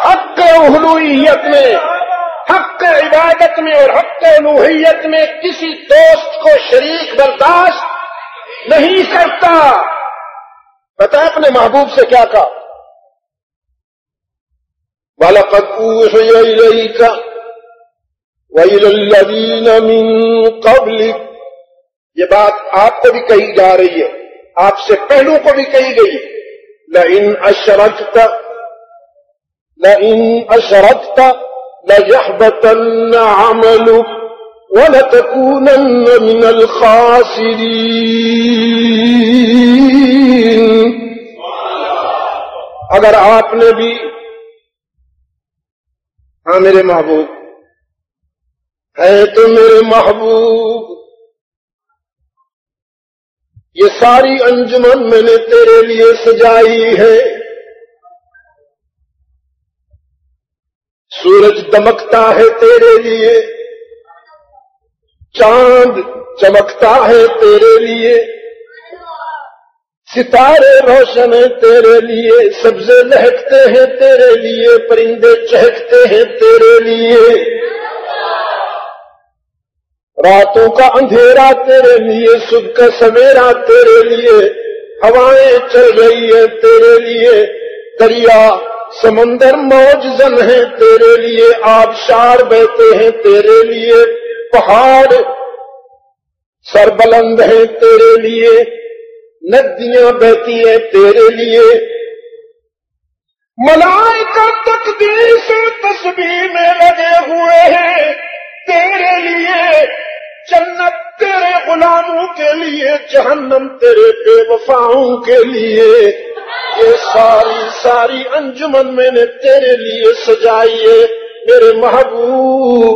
Speaker 1: حق الوہیت میں، حق عبادت میں اور حق الوہیت میں کسی دوست کو شریک برداشت نہیں کرتا۔ پتہ ہے اپنے محبوب سے کیا کہا؟ وَلَقَدْ أُوحِيَ إِلَيْكَ وَإِلَى الَّذِينَ مِن قَبْلِكَ، یہ بات آپ کو بھی کہی جا رہی ہے، آپ سے پہلوں کو بھی کہی گئی۔ لَئِنْ أَشْرَكْتَ لئن اشرکت لیحبطن عملک وَلَتَكُونَنَّ مِنَ الْخَاسِرِينَ۔ اگر آپ نے بھی، ہاں میرے محبوب ہے تو میرے محبوب، یہ ساری انجمن میں نے تیرے لیے سجائی ہے، سورج دمکتا ہے تیرے لیے، چاند چمکتا ہے تیرے لیے، ستارے روشن ہیں تیرے لیے، سبزے لہکتے ہیں تیرے لیے، پرندے چہکتے ہیں تیرے لیے، راتوں کا اندھیرا تیرے لیے، صبح کا سویرا تیرے لیے، ہوائیں چل رہی ہیں تیرے لیے، دریا سمندر موج زن ہیں تیرے لیے، آبشار بہتے ہیں تیرے لیے، پہاڑ سربلند ہیں تیرے لیے، ندیاں بہتی ہیں تیرے لیے، ملائکہ تقدیس و تسبیح میں لگے ہوئے ہیں تیرے لیے، جنت تیرے غلاموں کے لیے، جہنم تیرے بے وفاؤں کے لیے، یہ ساری انجمن میں نے تیرے لیے سجائی ہے میرے محبوب۔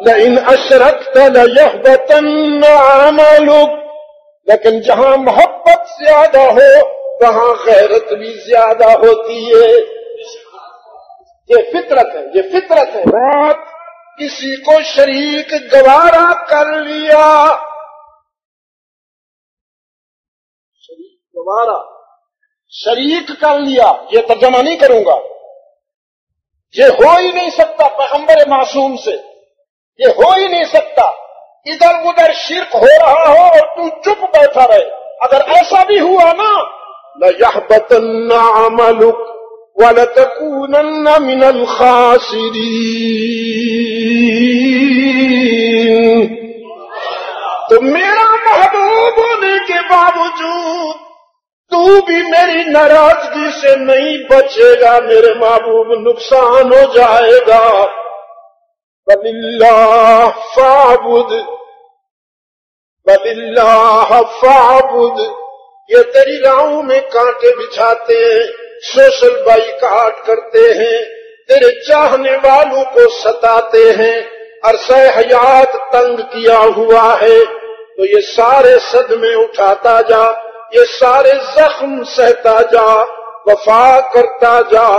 Speaker 1: لئن اشرکت لیحبطن عملک، لیکن جہاں محبت زیادہ ہو وہاں غیرت بھی زیادہ ہوتی ہے، یہ فطرت ہے، یہ فطرت ہے۔ رات کسی کو شریک گوارا کر لیا، گوارا شریک کر لیا، یہ ترجمہ نہیں کروں گا، یہ ہو ہی نہیں سکتا پیغمبر معصوم سے، یہ ہو ہی نہیں سکتا، ادھر ادھر شرک ہو رہا ہو اور تو چپ بیٹھا رہے، اگر ایسا بھی ہوا نا لَيَحْبَطَنَّ عَمَلُكَ وَلَتَكُونَنَّ مِنَ الْخَاسِرِينَ۔ تو میرا محبوب ہونے کے باوجود تو بھی میری ناراضگی سے نہیں بچے گا میرے محبوب، نقصان ہو جائے گا۔ وَلِلَّهِ فَاعْبُدْ وَلِلَّهِ فَاعْبُدْ، یہ تیری راہوں میں کانٹے بچھاتے ہیں، سوشل بائیکاٹ کرتے ہیں، تیرے چاہنے والوں کو ستاتے ہیں، عرصہ حیات تنگ کیا ہوا ہے، تو یہ سارے صدمے اٹھاتا جا، یہ سارے زخم سہتا جا، وفا کرتا جا،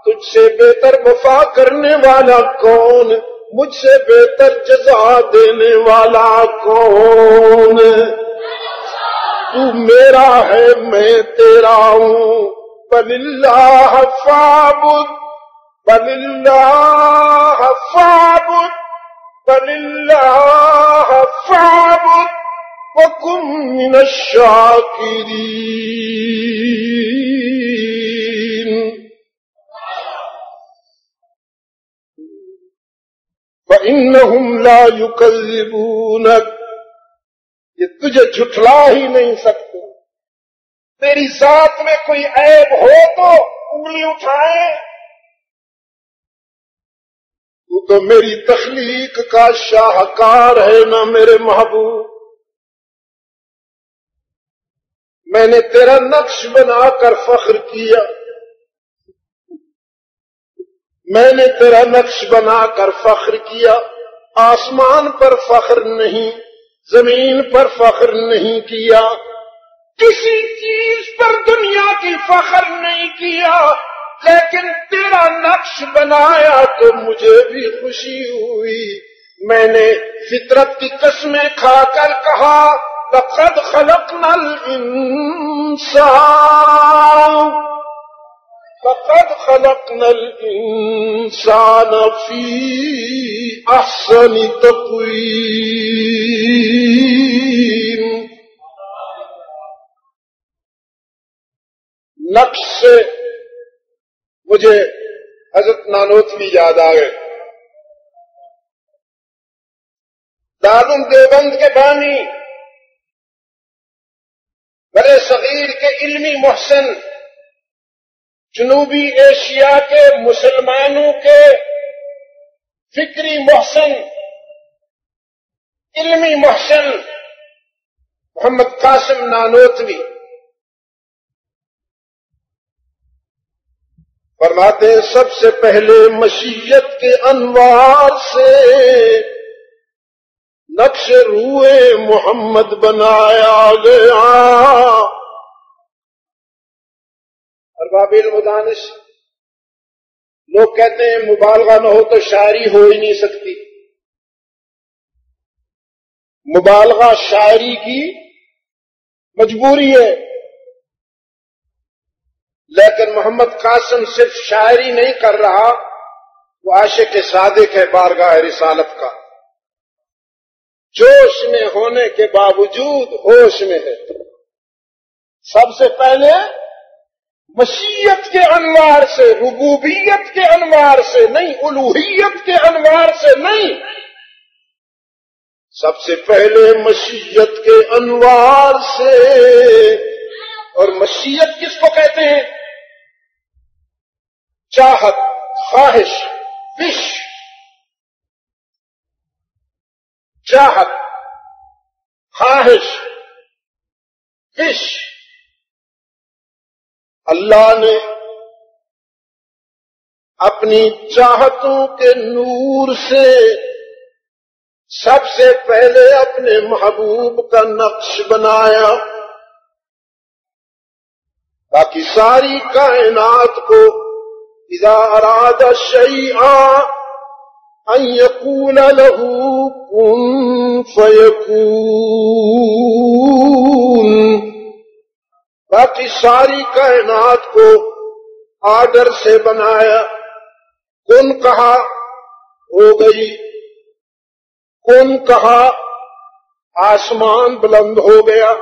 Speaker 1: تجھ سے بہتر وفا کرنے والا کون، مجھ سے بہتر جزا دینے والا کون، تو میرا ہے میں تیرا ہوں۔ وَلِلَّهِ فَاعْبُدْ وَلِلَّهِ فَاعْبُدْ وَلِلَّهِ فَاعْبُدْ وَكُن مِّنَ الشَّاكِرِينَ۔ فَإِنَّهُمْ لَا يُكَذِّبُونَكَ، یہ تجھے جھٹلا ہی نہیں سکتے، تیری ذات میں کوئی عیب ہو تو انگلی اٹھائے، تو تو میری تخلیق کا شاہکار ہے نا میرے محبوب، میں نے تیرا نقش بنا کر فخر کیا، میں نے تیرا نقش بنا کر فخر کیا، آسمان پر فخر نہیں، زمین پر فخر نہیں کیا، کسی چیز پر دنیا کی فخر نہیں کیا، لیکن تیرا نقش بنایا تو مجھے بھی خوشی ہوئی، میں نے فطرت کی قسمیں کھا کر کہا لَقَدْ خَلَقْنَا الْإِنسَانَ لَقَدْ خَلَقْنَا الْإِنسَانَ فِي أَحْسَنِ تَقْوِيمٍ۔ نقش سے مجھے حضرت نانوتوی یاد آ گئے، دارالدیوبند کے بانی، بڑے صغیر کے علمی محسن، جنوبی ایشیا کے مسلمانوں کے فکری محسن، علمی محسن محمد قاسم نانوتوی فرماتے ہیں سب سے پہلے مشیت کے انوار سے نقش روئے محمد بنایا گیا۔ ارباب علم و دانش لوگ کہتے ہیں مبالغہ نہ ہو تو شاعری ہو ہی نہیں سکتی۔ مبالغہ شاعری کی مجبوری ہے، لیکن محمد قاسم صرف شاعری نہیں کر رہا، وہ عاشق صادق ہے بارگاہ رسالت کا، جوش میں ہونے کے باوجود ہوش میں ہے۔ سب سے پہلے مشیت کے انوار سے، ربوبیت کے انوار سے نہیں، الوہیت کے انوار سے نہیں، سب سے پہلے مشیت کے انوار سے۔ اور مشیت کس کو کہتے ہیں؟ چاہت، خواہش، وش، چاہت، خواہش، وش۔ اللہ نے اپنی چاہتوں کے نور سے سب سے پہلے اپنے محبوب کا نقش بنایا، باقی ساری کائنات کو اذا اراد شیئا ان یقول له کن فیکون، باقی ساری کائنات کو آرڈر سے بنایا۔ کن کہا ہو گئی، کن کہا آسمان بلند ہو گیا،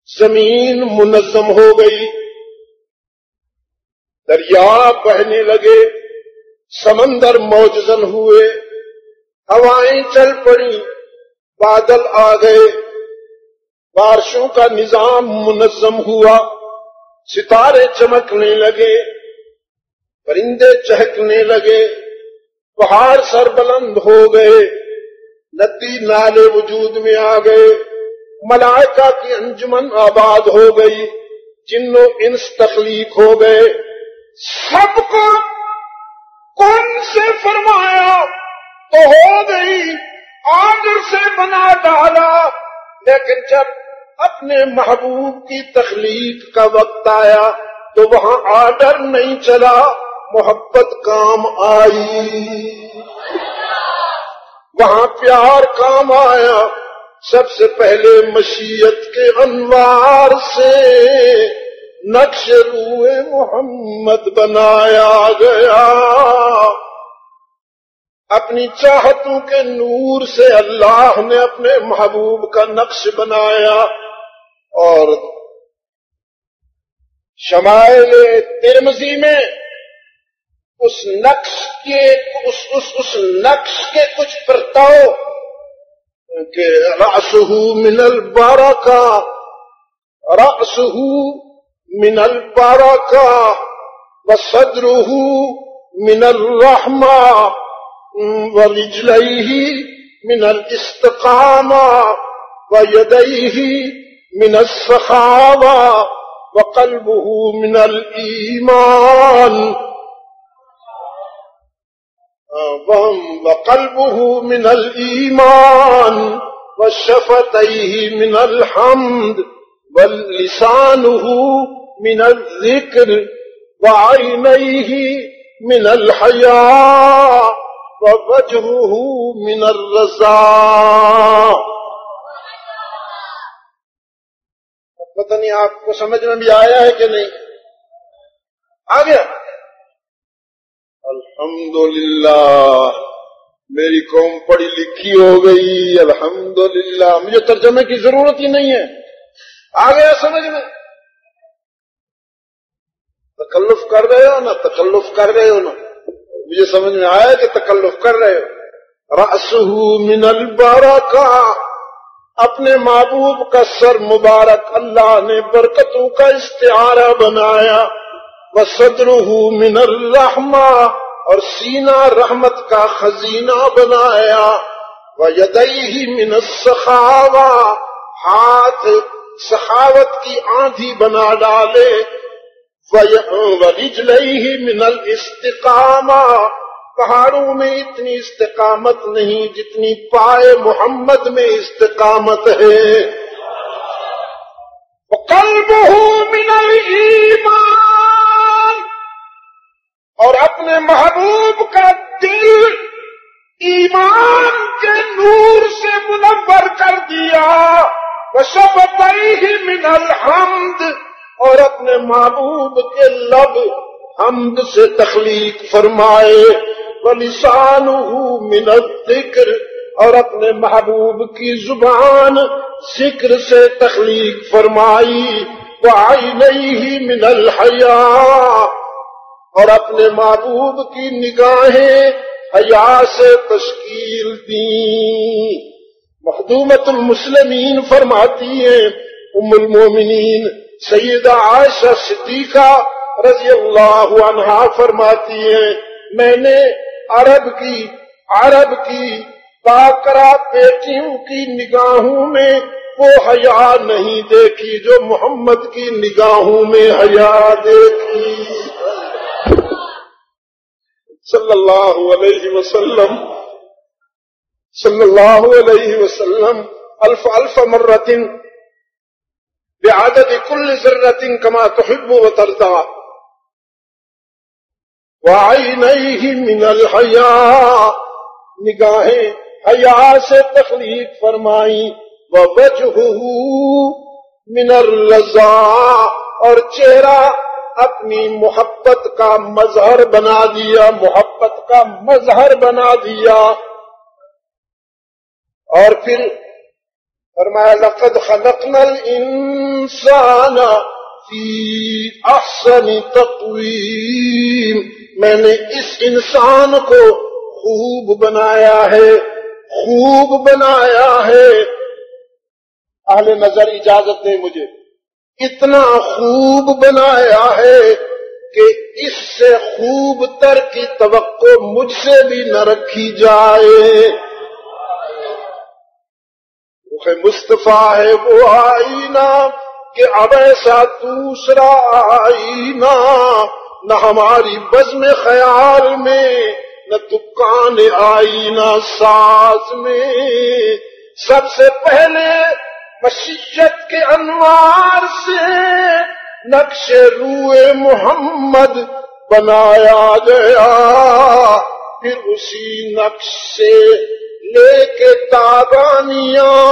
Speaker 1: زمین منظم ہو گئی، دریا بہنے لگے، سمندر موجزن ہوئے، ہوائیں چل پڑی، بادل آ گئے، بارشوں کا نظام منظم ہوا، ستارے چمکنے لگے، پرندے چہکنے لگے، پہاڑ سر بلند ہو گئے، ندی نالے وجود میں آ گئے، ملائکہ کی انجمن آباد ہو گئی، جن و انس تخلیق ہو گئے، سب کو کون سے فرمایا تو ہو گئی، آرڈر سے بنا ڈالا۔ لیکن جب اپنے محبوب کی تخلیق کا وقت آیا تو وہاں آرڈر نہیں چلا، محبت کام آئی، وہاں پیار کام آیا۔ سب سے پہلے مشیت کے انوار سے نقش روئے محمد بنایا گیا، اپنی چاہتوں کے نور سے اللہ نے اپنے محبوب کا نقش بنایا۔ اور شمائل ترمذی میں اس نقش کے کچھ پرتاؤ کہ رأسہ من البرکہ، رأسہ من البرکہ وصدرہ من الرحمہ ورجلیہ من الاستقامہ ویدیہ من السخاوہ وقلبہ من الایمان وقلبه من الإيمان وشفتيه من الحمد ولسانه من الذكر وعينيه من الحياء ووجهه من الرضا۔ پتہ نہیں آپ کو سمجھ میں بھی آیا ہے کہ نہیں؟ آ گیا؟ الحمدللہ میری قوم پڑھی لکھی ہو گئی، الحمدللہ، مجھے ترجمے کی ضرورت ہی نہیں ہے، آ گیا سمجھ میں؟ تکلف کر رہے ہو نا، تکلف کر رہے ہو نا، مجھے سمجھ میں آیا کہ تکلف کر رہے ہو۔ رأسہ من البرکہ، اپنے محبوب کا سر مبارک اللہ نے برکتوں کا استعارہ بنایا۔ وصدرہ من الرحمہ، اور سینہ رحمت کا خزینہ بنایا، ویدیہ من السخاوہ، ہاتھ سخاوت کی آندھی بنا ڈالے، ورجلیہ من الاستقامہ، پہاڑوں میں اتنی استقامت نہیں جتنی پائے محمد میں استقامت ہے، وقلبہ من الایمان، اور اپنے محبوب کا دل ایمان کے نور سے منور کر دیا، وشفتیہ من الحمد، اور اپنے محبوب کے لب حمد سے تخلیق فرمائے، وَلِسَانُهُ مِنَ الذِّكْرِ، اور اپنے محبوب کی زبان ذکر سے تخلیق فرمائی، وَعَيْنَيْهِ مِنَ الْحَيَاءِ، اور اپنے محبوب کی نگاہیں حیا سے تشکیل دیں۔ مخدومۃ المسلمین فرماتی ہیں، ام المومنین سیدہ عائشہ صدیقہ رضی اللہ عنہا فرماتی ہیں، میں نے عرب کی باقرہ بیٹیوں کی نگاہوں میں وہ حیا نہیں دیکھی جو محمد کی نگاہوں میں حیا دیکھی، صلی اللہ علیہ وسلم، صلی اللہ علیہ وسلم، الف الف مرۃ بعدد کل ذرۃ کما تحب وترضى، وعینیہ من الحیاء، نگاہیں حیا سے تخلیق فرمائی، ووجہہ من الرضا، اور چہرہ اپنی محبت کا مظہر بنا دیا، محبت کا مظہر بنا دیا، اور پھر فرمایا لقد خلقنا الانسان فی احسن تقویم، میں نے اس انسان کو خوب بنایا ہے، خوب بنایا ہے، اہل نظر اجازت دیں مجھے، اتنا خوب بنایا ہے کہ اس سے خوب تر کی توقع مجھ سے بھی نہ رکھی جائے، رخ مصطفیٰ ہے وہ آئینہ کہ اب ایسا دوسرا آئینہ نہ ہماری بزم خیال میں، نہ دکان آئینہ ساز میں، سب سے پہلے مشیت کے انوار سے نقش روئے محمد بنایا گیا، پھر اسی نقش سے لے کے تابانیاں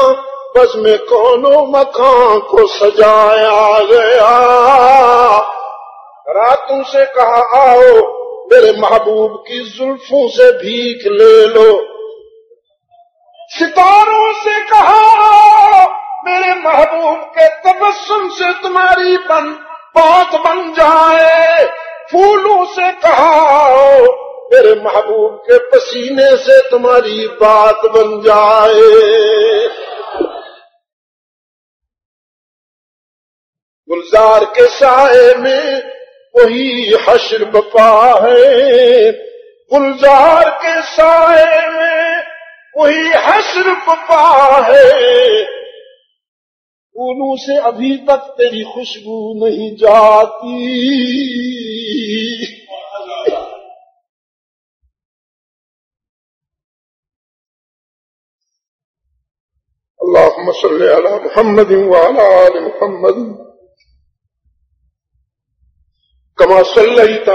Speaker 1: بزم کون و مکان کو سجایا گیا، راتوں سے کہا آؤ میرے محبوب کی زلفوں سے بھیک لے لو، ستاروں سے کہا آؤ میرے محبوب کے تبسم سے تمہاری بات بن جائے، پھولوں سے کہا آؤ میرے محبوب کے پسینے سے تمہاری بات بن جائے، گلزار کے سائے میں وہی حشر بپا ہے، گلزار کے سائے میں وہی حشر بپا ہے، پھولوں سے ابھی تک تیری خوشبو نہیں جاتی، اللہم صلی علی محمد وعلی آل محمد کما صلیت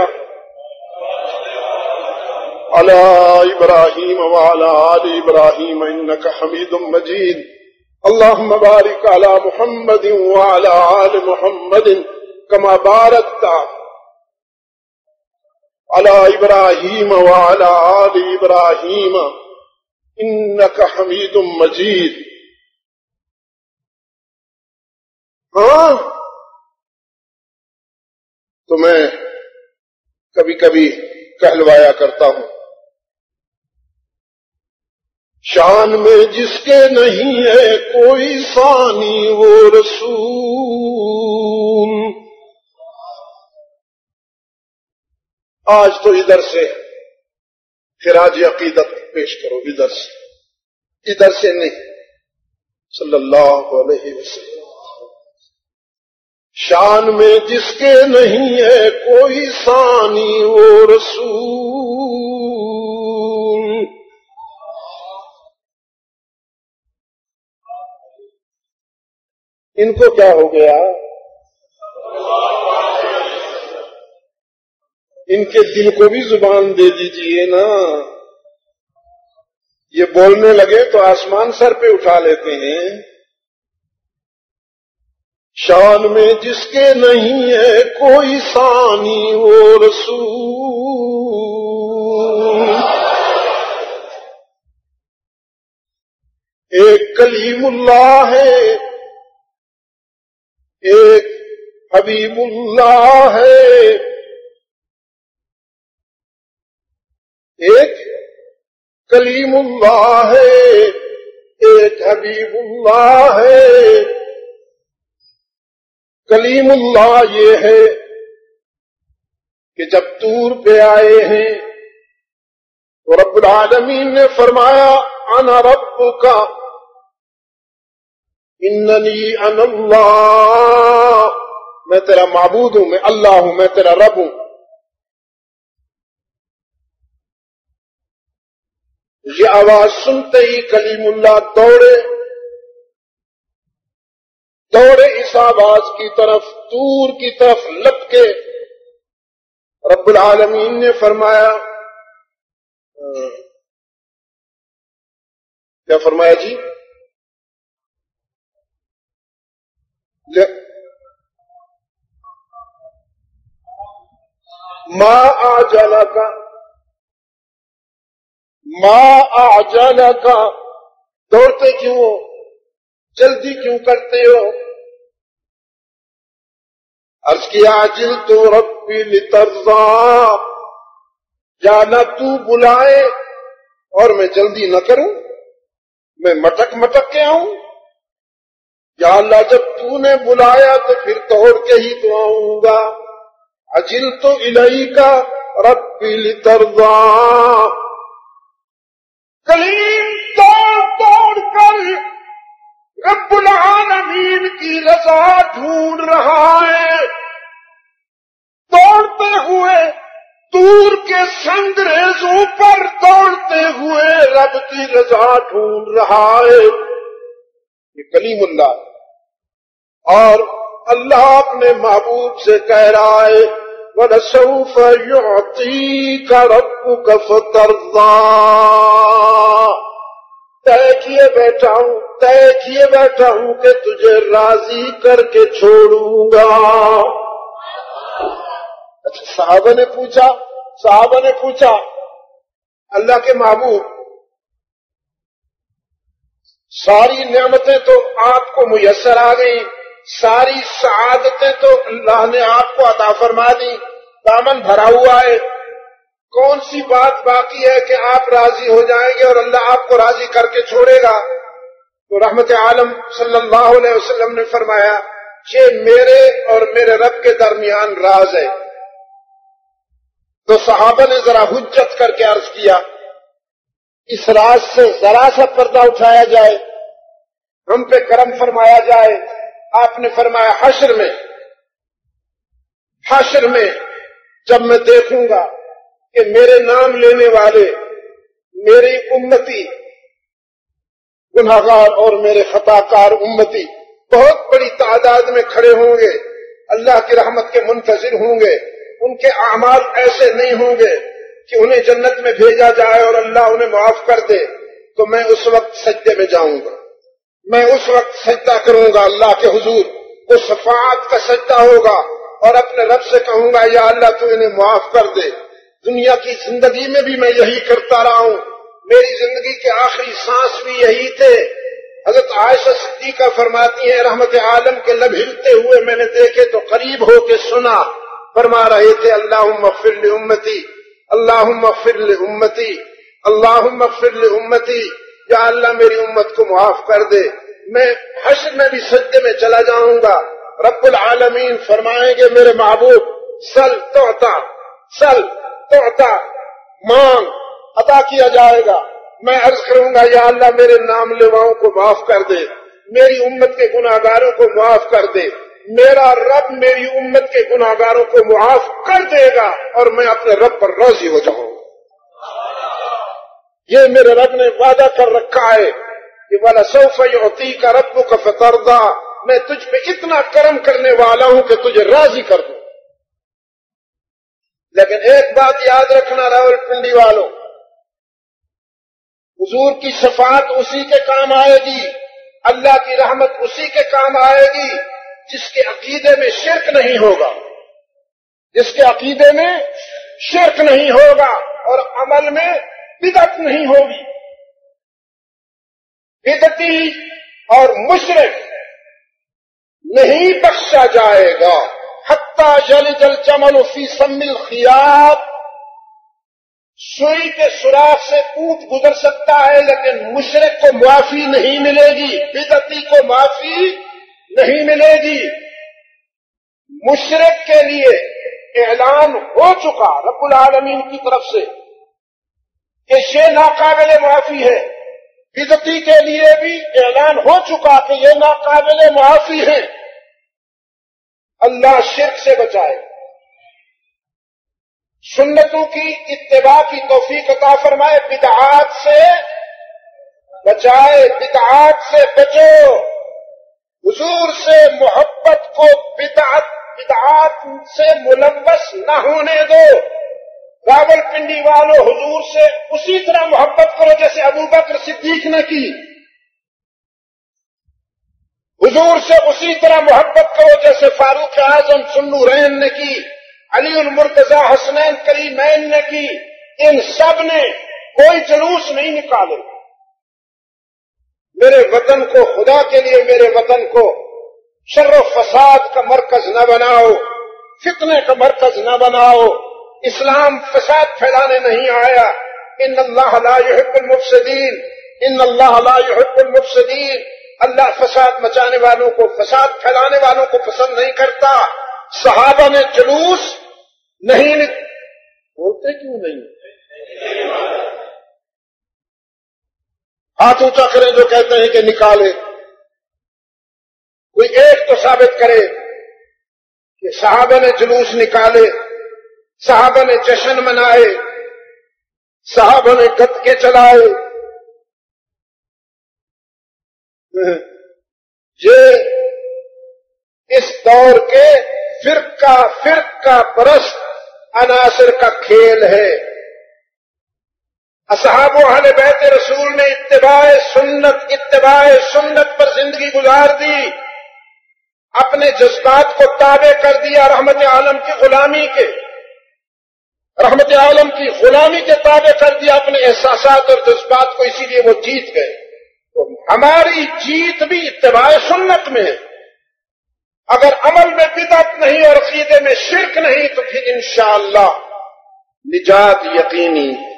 Speaker 1: علی ابراہیم وعلی آل ابراہیم انک حمید مجید، اللہم بارک علی محمد وعلی آل محمد کما بارکت علی ابراہیم وعلی آل ابراہیم انک حمید مجید۔ ہاں تو میں کبھی کبھی کہلوایا کرتا ہوں، شان میں جس کے نہیں ہے کوئی ثانی وہ رسول، آج تو ادھر سے خراج عقیدت پیش کرو، ادھر سے نہیں، صلی اللہ علیہ وسلم۔ شان میں جس کے نہیں ہے کوئی ثانی وہ رسول، ان کو کیا ہو گیا؟ ان کے دل کو بھی زبان دے دیجئے نا، یہ بولنے لگے تو آسمان سر پہ اٹھا لیتے ہیں۔ شان میں جس کے نہیں ہے کوئی ثانی وہ رسول، ایک کلیم اللہ ہے، ایک حبیب اللہ ہے، ایک کلیم اللہ ہے، ایک حبیب اللہ ہے۔ کلیم اللہ یہ ہے کہ جب طور پہ آئے ہیں تو رب العالمین نے فرمایا انا ربک اننی انا اللہ، میں تیرا معبود ہوں، میں اللہ ہوں، میں تیرا رب ہوں۔ یہ آواز سنتے ہی کلیم اللہ دوڑے اس آواز کی طرف، طور کی طرف لپکے۔ رب العالمین نے فرمایا، کیا فرمایا جی؟ ما اعجلک، دوڑتے کیوں ہو، جلدی کیوں کرتے ہو؟ عرض کیا عجلت ربی لترضا، یا نہ تو بلائے اور میں جلدی نہ کروں، میں مٹک کے آؤں؟ یا اللہ جب تو نے بلایا تو پھر دوڑ کے ہی تو آؤں گا۔ عجلت الیک ربی لترضا، کلیم دوڑ کر رب العالمین کی رضا ڈھونڈ رہا ہے، دوڑتے ہوئے طور کے سنگریزوں پر دوڑتے ہوئے رب کی رضا ڈھونڈ رہا ہے۔ یہ کلیم اللہ، اور اللہ اپنے محبوب سے کہہ رہا ہے وَلَسَوْفَ يُعْطِيكَ رَبُّكَ فَتَرْضَىٰ، طے کیے بیٹھا ہوں کہ تجھے راضی کر کے چھوڑوں گا۔ اچھا، صحابہ نے پوچھا اللہ کے محبوب، ساری نعمتیں تو آپ کو میسر آ گئیں، ساری سعادتیں تو اللہ نے آپ کو عطا فرما دی، دامن بھرا ہوا ہے، کون سی بات باقی ہے کہ آپ راضی ہو جائیں گے اور اللہ آپ کو راضی کر کے چھوڑے گا؟ تو رحمت عالم صلی اللہ علیہ وسلم نے فرمایا یہ میرے اور میرے رب کے درمیان راز ہے۔ تو صحابہ نے ذرا حجت کر کے عرض کیا اس راز سے ذرا سا پردہ اٹھایا جائے، ہم پہ کرم فرمایا جائے۔ آپ نے فرمایا حشر میں جب میں دیکھوں گا کہ میرے نام لینے والے میری امتی گناہگار اور میرے خطا کار امتی بہت بڑی تعداد میں کھڑے ہوں گے، اللہ کی رحمت کے منتظر ہوں گے، ان کے اعمال ایسے نہیں ہوں گے کہ انہیں جنت میں بھیجا جائے اور اللہ انہیں معاف کر دے، تو میں اس وقت سجدے میں جاؤں گا، میں اس وقت سجدہ کروں گا اللہ کے حضور، وہ شفاعت کا سجدہ ہوگا اور اپنے رب سے کہوں گا یا اللہ تو انہیں معاف کر دے۔ دنیا کی زندگی میں بھی میں یہی کرتا رہا ہوں، میری زندگی کے آخری سانس بھی یہی تھے۔ حضرت عائشہ صدیقہ فرماتی ہیں رحمت عالم کے لب ہلتے ہوئے میں نے دیکھے تو قریب ہو کے سنا، فرما رہے تھے اللہم اغفر لامتی، اللہم اغفر لامتی، اللہم اغفر لامتی، یا اللہ میری امت کو معاف کر دے۔ میں حشر میں بھی سجدے میں چلا جاؤں گا، رب العالمین فرمائیں گے میرے محبوب سل تعطا، سل تعطا، مانگ عطا کیا جائے گا۔ میں عرض کروں گا یا اللہ میرے نام لیواؤں کو معاف کر دے، میری امت کے گناہگاروں کو معاف کر دے۔ میرا رب میری امت کے گناہگاروں کو معاف کر دے گا اور میں اپنے رب پر راضی ہو جاؤں گا۔ یہ میرے رب نے وعدہ کر رکھا ہے کہ وَلَسَوْفَ يُعْطِيكَ رَبُّكَ فَتَرْضَىٰ، میں تجھ پہ اتنا کرم کرنے والا ہوں کہ تجھے راضی کر دوں۔ لیکن ایک بات یاد رکھنا راولپنڈی والوں، حضور کی شفاعت اسی کے کام آئے گی، اللہ کی رحمت اسی کے کام آئے گی جس کے عقیدے میں شرک نہیں ہوگا، جس کے عقیدے میں شرک نہیں ہوگا اور عمل میں بدعت نہیں ہوگی۔ بدعتی اور مشرک نہیں بخشا جائے گا۔ حتیٰ یلج الجمل فی سم الخیاط، سوئی کے سوراخ سے اونٹ گزر سکتا ہے لیکن مشرک کو معافی نہیں ملے گی، بدعتی کو معافی نہیں ملے گی۔ مشرک کے لیے اعلان ہو چکا رب العالمین کی طرف سے کہ یہ ناقابل معافی ہے، بدعتی کے لیے بھی اعلان ہو چکا کہ یہ ناقابل معافی ہے۔ اللہ شرک سے بچائے، سنتوں کی اتباع کی توفیق عطا فرمائے، بدعات سے بچائے، بدعات سے بچو، حضور سے محبت کو بدعات سے ملوث نہ ہونے دو۔ راولپنڈی والوں، حضور سے اسی طرح محبت کرو جیسے ابوبکر صدیق نے کی، حضور سے اسی طرح محبت کرو جیسے فاروق اعظم ذوالنورین نے کی، علی المرتضی حسنین کریمین نے کی۔ ان سب نے کوئی جلوس نہیں نکالے۔ میرے وطن کو، خدا کے لیے میرے وطن کو شر و فساد کا مرکز نہ بناؤ، فتنے کا مرکز نہ بناؤ۔ اسلام فساد پھیلانے نہیں آیا۔ ان اللہ لا يحب المفسدین، ان اللہ لا يحب المفسدین۔ اللہ فساد مچانے والوں کو، فساد پھیلانے والوں کو پسند نہیں کرتا۔ صحابہ نے جلوس نہیں بولتے کیوں نہیں؟ ہاتھ اونچا کریں جو کہتے ہیں کہ نکالے۔ کوئی ایک تو ثابت کرے کہ صحابہ نے جلوس نکالے، صحابہ نے جشن منائے، صحابہ نے گتکے چلائے۔ یہ اس دور کے فرقہ پرست عناصر کا کھیل ہے۔ اصحاب و اہل بیت رسول نے اتباع سنت پر زندگی گزار دی، اپنے جذبات کو تابع کر دیا رحمت عالم کی غلامی کے تابع کر دیا اپنے احساسات اور جذبات کو، اسی لیے وہ جیت گئے۔ تو ہماری جیت بھی اتباع سنت میں ہے۔ اگر عمل میں بدعت نہیں اور عقیدے میں شرک نہیں تو پھر انشاءاللہ نجات یقینی ہے۔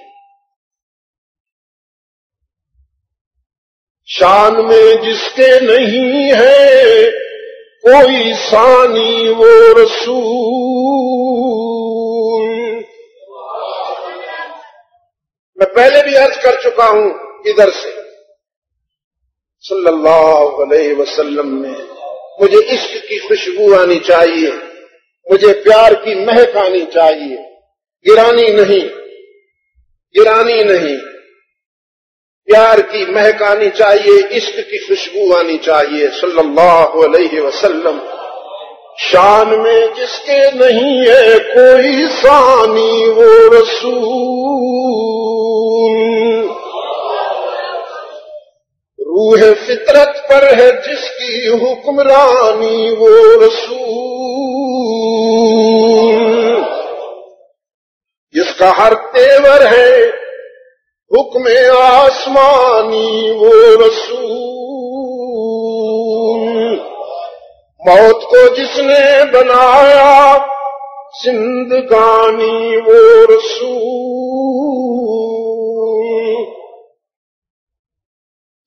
Speaker 1: شان میں جس کے نہیں ہے کوئی ثانی وہ رسول۔ میں پہلے بھی عرض کر چکا ہوں ادھر سے، صلی اللہ علیہ وسلم میں مجھے عشق کی خوشبو آنی چاہیے، مجھے پیار کی مہک آنی چاہیے، گرانی نہیں، پیار کی مہک آنی چاہیے، عشق کی خوشبو آنی چاہیے، صلی اللہ علیہ وسلم۔ شان میں جس کے نہیں ہے کوئی ثانی وہ رسول، روح فطرت پر ہے جس کی حکمرانی وہ رسول، جس کا ہر تیور ہے حکم آسمانی وہ رسول، موت کو جس نے بنایا زندگانی وہ رسول۔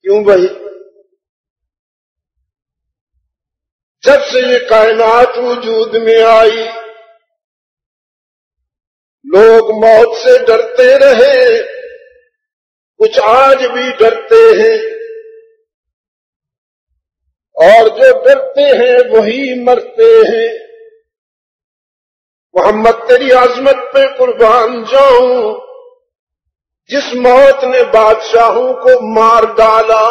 Speaker 1: کیوں بھائی؟ جب سے یہ کائنات وجود میں آئی لوگ موت سے ڈرتے رہے، کچھ آج بھی ڈرتے ہیں، اور جو ڈرتے ہیں وہی مرتے ہیں۔ محمد تیری عظمت پہ قربان جاؤں، جس موت نے بادشاہوں کو مار ڈالا،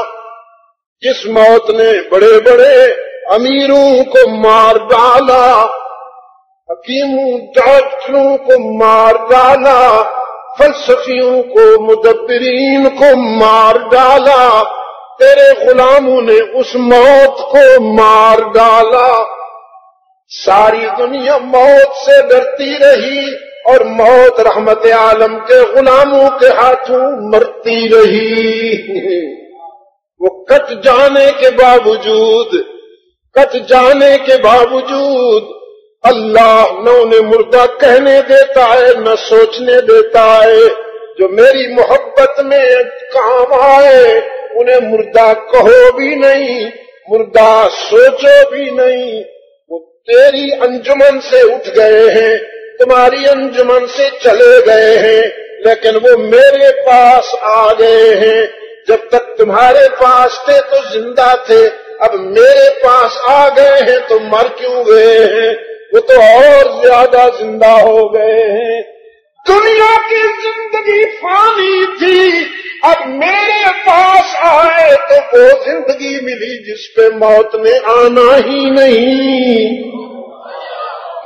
Speaker 1: جس موت نے بڑے بڑے امیروں کو مار ڈالا، حکیموں ڈاکٹروں کو مار ڈالا، فلسفیوں کو مدبرین کو مار ڈالا، تیرے غلاموں نے اس موت کو مار ڈالا۔ ساری دنیا موت سے ڈرتی رہی اور موت رحمت عالم کے غلاموں کے ہاتھوں مرتی رہی۔ وہ کٹ جانے کے باوجود اللہ نہ انہیں مردہ کہنے دیتا ہے نہ سوچنے دیتا ہے۔ جو میری محبت میں کام آئے انہیں مردہ کہو بھی نہیں، مردہ سوچو بھی نہیں۔ وہ تیری انجمن سے اٹھ گئے ہیں، تمہاری انجمن سے چلے گئے ہیں، لیکن وہ میرے پاس آ گئے ہیں۔ جب تک تمہارے پاس تھے تو زندہ تھے، اب میرے پاس آ گئے ہیں تو مر کیوں گئے ہیں؟ وہ تو اور زیادہ زندہ ہو گئے ہیں۔ دنیا کی زندگی فانی تھی، اب میرے پاس آئے تو وہ زندگی ملی جس پہ موت نے آنا ہی نہیں۔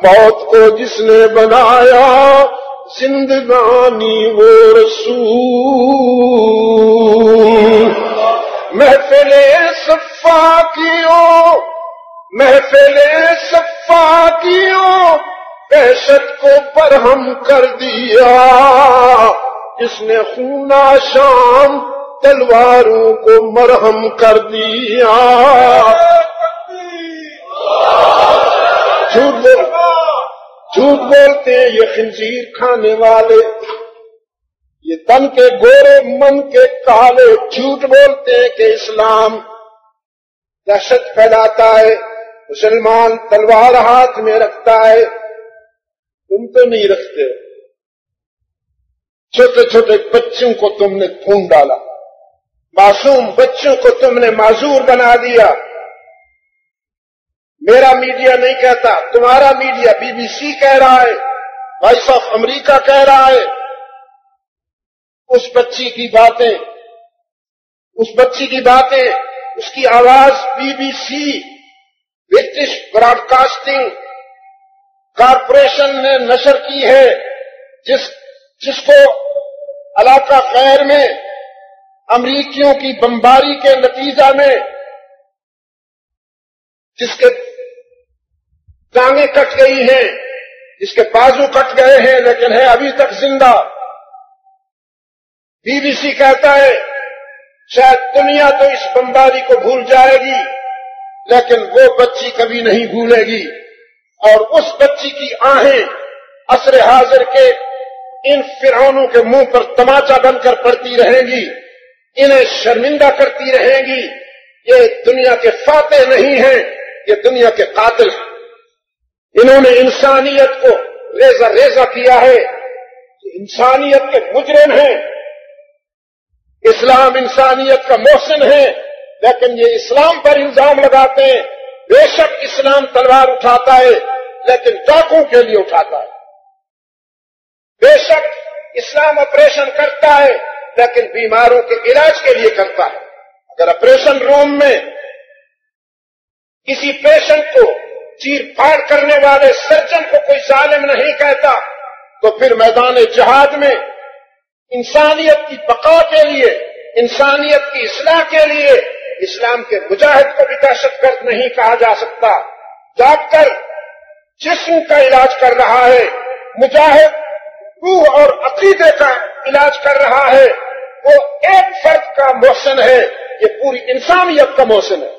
Speaker 1: موت کو جس نے بنایا زندگانی وہ رسول۔ محفل صفا کیوں دہشت کو برہم کر دیا، جس نے خون شام تلواروں کو مرہم کر دیا۔ جھوٹ بولتے ہیں یہ خنزیر کھانے والے، یہ تن کے گورے من کے کالے، جھوٹ بولتے ہیں کہ اسلام دہشت پھیلاتا ہے، مسلمان تلوار ہاتھ میں رکھتا ہے۔ تم تو نہیں رکھتے، چھوٹے چھوٹے بچوں کو تم نے ڈھونڈ ڈالا، معصوم بچوں کو تم نے معذور بنا دیا۔ میرا میڈیا نہیں کہتا، تمہارا میڈیا BBC کہہ رہا ہے، وائس آف امریکہ کہہ رہا ہے۔ اس بچی کی باتیں، اس کی آواز BBC British broadcasting corporation نے نشر کی ہے، جس کو علاقہ خیر میں امریکیوں کی بمباری کے نتیجہ میں جس کے ٹانگیں کٹ گئی ہیں، جس کے بازو کٹ گئے ہیں لیکن ہے ابھی تک زندہ۔ BBC کہتا ہے شاید دنیا تو اس بمباری کو بھول جائے گی لیکن وہ بچی کبھی نہیں بھولے گی، اور اس بچی کی آہیں عصر حاضر کے ان فرعونوں کے منہ پر تماچا بن کر پڑتی رہیں گی، انہیں شرمندہ کرتی رہیں گی۔ یہ دنیا کے فاتح نہیں ہیں، یہ دنیا کے قاتل ہیں۔ انہوں نے انسانیت کو ریزہ ریزہ کیا ہے، انسانیت کے مجرم ہیں۔ اسلام انسانیت کا محسن ہے، لیکن یہ اسلام پر الزام لگاتے ہیں۔ بے شک اسلام تلوار اٹھاتا ہے لیکن ڈاکوں کے لیے اٹھاتا ہے۔ بے شک اسلام آپریشن کرتا ہے لیکن بیماروں کے علاج کے لیے کرتا ہے۔ اگر آپریشن روم میں کسی پیشنٹ کو چیر پھاڑ کرنے والے سرجن کو کوئی ظالم نہیں کہتا تو پھر میدان جہاد میں انسانیت کی بقا کے لیے، انسانیت کی اصلاح کے لیے اسلام کے مجاہد کو بھی دہشت گرد نہیں کہا جا سکتا۔ ڈاکٹر جسم کا علاج کر رہا ہے، مجاہد روح اور عقیدے کا علاج کر رہا ہے۔ وہ ایک فرد کا محسن ہے، یہ پوری انسانیت کا محسن ہے۔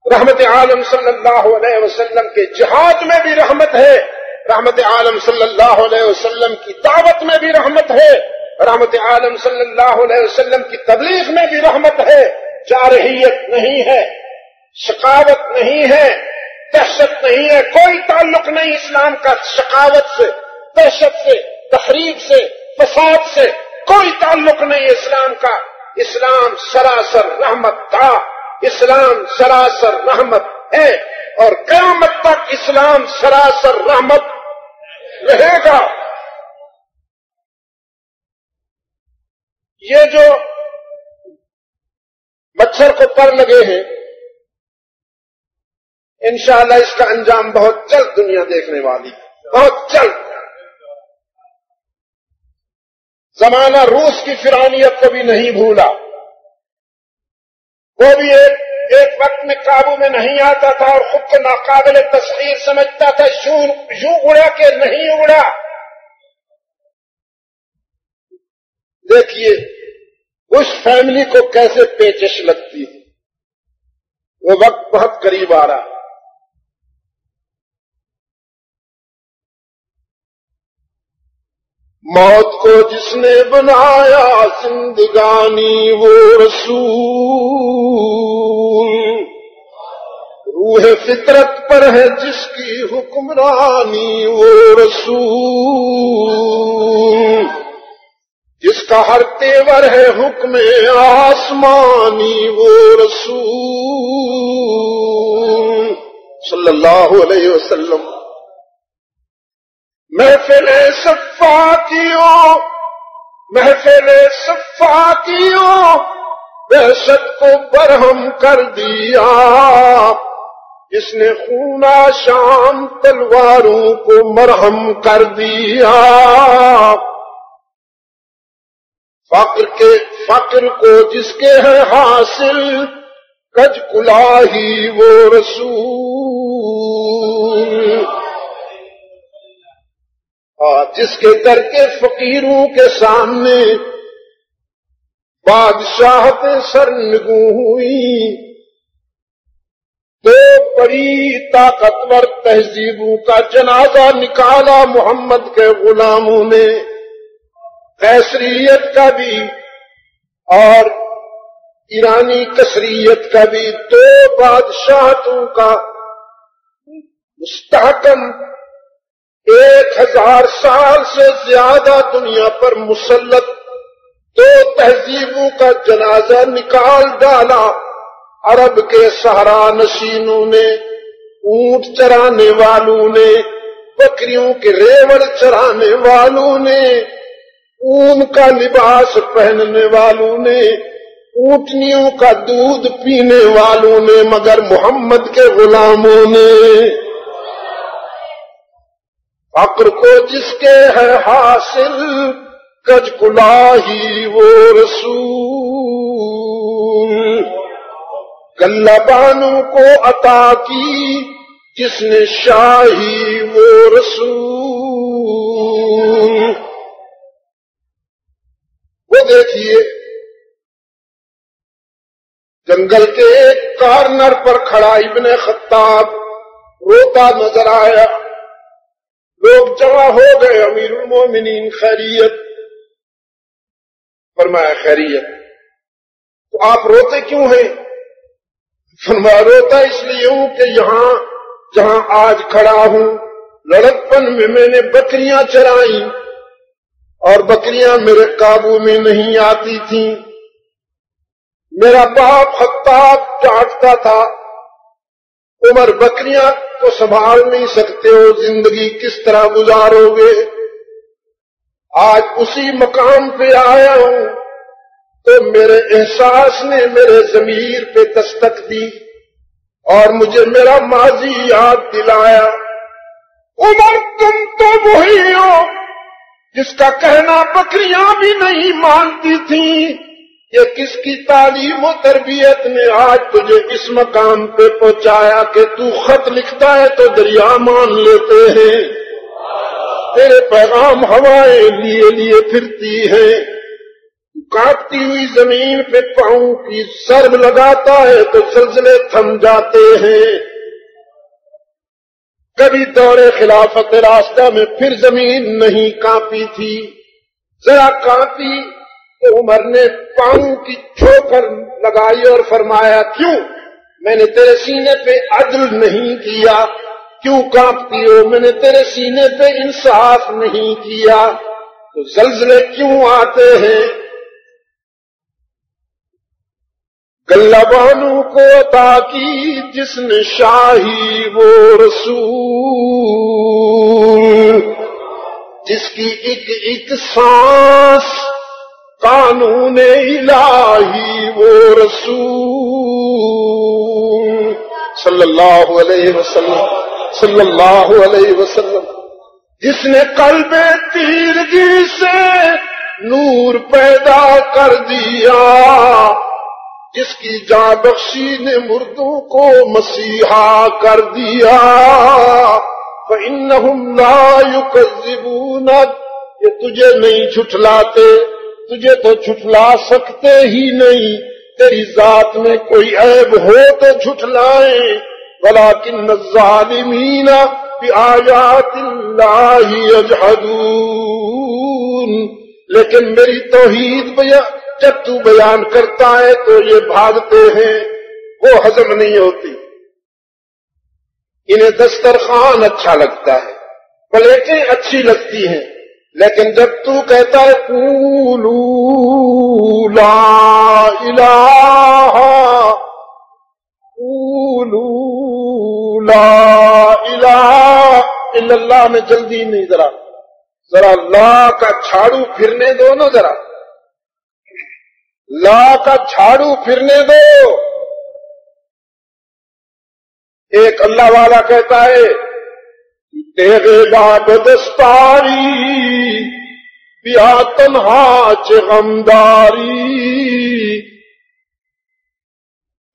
Speaker 1: رحمت عالم صلی اللہ علیہ وسلم کے جہاد میں بھی رحمت ہے، رحمت عالم صلی اللہ علیہ وسلم کی دعوت میں بھی رحمت ہے، رحمت عالم صلی اللہ علیہ وسلم کی تبلیغ میں بھی رحمت ہے۔ جارحیت نہیں ہے، شقاوت نہیں ہے، دہشت نہیں ہے، کوئی تعلق نہیں اسلام کا شقاوت سے، دہشت سے، تخریب سے، فساد سے کوئی تعلق نہیں اسلام کا۔ اسلام سراسر رحمت تھا، اسلام سراسر رحمت ہے، اور قیامت تک اسلام سراسر رحمت رہے گا۔ یہ جو مچھر کو پر لگے ہیں، انشاءاللہ اس کا انجام بہت جلد دنیا دیکھنے والی ہے، بہت جلد۔ زمانہ روس کی فرعونیت کو بھی نہیں بھولا، وہ بھی ایک وقت میں قابو میں نہیں آتا تھا اور خود کو ناقابل تسخیر سمجھتا تھا، یوں اڑا کہ نہیں اڑا۔ دیکھیے اس فیملی کو کیسے پیچش لگتی ہے، وہ وقت بہت قریب آ رہا ہے۔ موت کو جس نے بنایا زندگانی وہ رسول، روح فطرت پر ہے جس کی حکمرانی وہ رسول، جس کا ہر تیور ہے حکم آسمانی وہ رسول صلی اللہ علیہ وسلم۔ محفل صفاکیوں، محفل صفاکیوں، دہشت کو برہم کر دیا، جس نے خونہ شام تلواروں کو مرہم کر دیا۔ فقر کو جس کے ہے حاصل کج کلاہی وہ رسول، جس کے در کے فقیروں کے سامنے بادشاہت سرنگوں ہوئی، تو بڑی طاقتور تہذیبوں کا جنازہ نکالا محمد کے غلاموں نے، قیصریت کا بھی اور ایرانی کثریت کا بھی، دو بادشاہتوں کا مستحکم 1000 سال سے زیادہ دنیا پر مسلط دو تہذیبوں کا جنازہ نکال ڈالا۔ عرب کے صحرا نشینوں نے، اونٹ چرانے والوں نے، بکریوں کے ریوڑ چرانے والوں نے، اون کا لباس پہننے والوں نے، اونٹنیوں کا دودھ پینے والوں نے، مگر محمد کے غلاموں نے۔ فقر کو جس کے ہے حاصل کج کلاہی وہ رسول، گلہ بانوں کو عطا کی جس نے شاہی وہ رسول۔ وہ دیکھیے جنگل کے ایک کارنر پر کھڑا ابن خطاب روتا نظر آیا، لوگ جمع ہو گئے، امیر المومنین خیریت؟ فرمایا خیریت۔ تو آپ روتے کیوں ہیں؟ فرمایا روتا اس لیے ہوں کہ یہاں جہاں آج کھڑا ہوں لڑکپن میں میں نے بکریاں چرائیں اور بکریاں میرے قابو میں نہیں آتی تھیں، میرا باپ خطاب ڈانٹتا تھا، عمر بکریاں تو سنبھال نہیں سکتے ہو، زندگی کس طرح گزارو گے؟ آج اسی مقام پہ آیا ہوں تو میرے احساس نے میرے ضمیر پہ دستک دی اور مجھے میرا ماضی یاد دلایا۔ عمر تم تو وہی ہو جس کا کہنا بکریاں بھی نہیں مانتی تھیں، یہ کس کی تعلیم و تربیت نے آج تجھے اس مقام پہ پہنچایا کہ تو خط لکھتا ہے تو دریا مان لیتے ہیں، تیرے پیغام ہوائیں لیے لیے پھرتی ہیں، کانپتی ہوئی زمین پہ پاؤں کی ضرب لگاتا ہے تو زلزلے تھم جاتے ہیں۔ کبھی دور خلافت راستہ میں پھر زمین نہیں کانپی تھی، ذرا کانپی تو عمر نے پاؤں کی ٹھوکر لگائی اور فرمایا کیوں؟ میں نے تیرے سینے پہ عدل نہیں کیا، کیوں کانپتی ہو؟ میں نے تیرے سینے پہ انصاف نہیں کیا، تو زلزلے کیوں آتے ہیں؟ گلہ بانو کو عطا کی جس نے شاہی وہ رسول، جس کی ایک ایک سانس قانون الہی وہ رسول صلی اللہ علیہ وسلم، صلی اللہ علیہ وسلم، جس نے قلب تیرگی سے نور پیدا کر دیا، جس کی جاں بخشی نے مردوں کو مسیحا کر دیا۔ فَإِنَّهُمْ لَا يُكَذِّبُونَكَ، یہ تجھے نہیں جھٹلاتے، تجھے تو جھٹلا سکتے ہی نہیں، تیری ذات میں کوئی عیب ہو تو جھٹلائیں۔ وَلَكِنَّ الظَّالِمِينَ بِآيَاتِ اللَّهِ يَجْحَدُونَ، لیکن میری توحید جب تو بیان کرتا ہے تو یہ بھاگتے ہیں، وہ ہضم نہیں ہوتی۔ انہیں دسترخوان اچھا لگتا ہے، پلیٹیں اچھی لگتی ہیں، لیکن جب تو کہتا ہے قولوا لا الہ، قولوا لا الہ الا اللہ میں جلدی نہیں، ذرا لا کا جھاڑو پھرنے دو نا، ذرا لا کا جھاڑو پھرنے دو۔ ایک اللہ والا کہتا ہے تیرے باب دستاری بیا تنہا غمداری،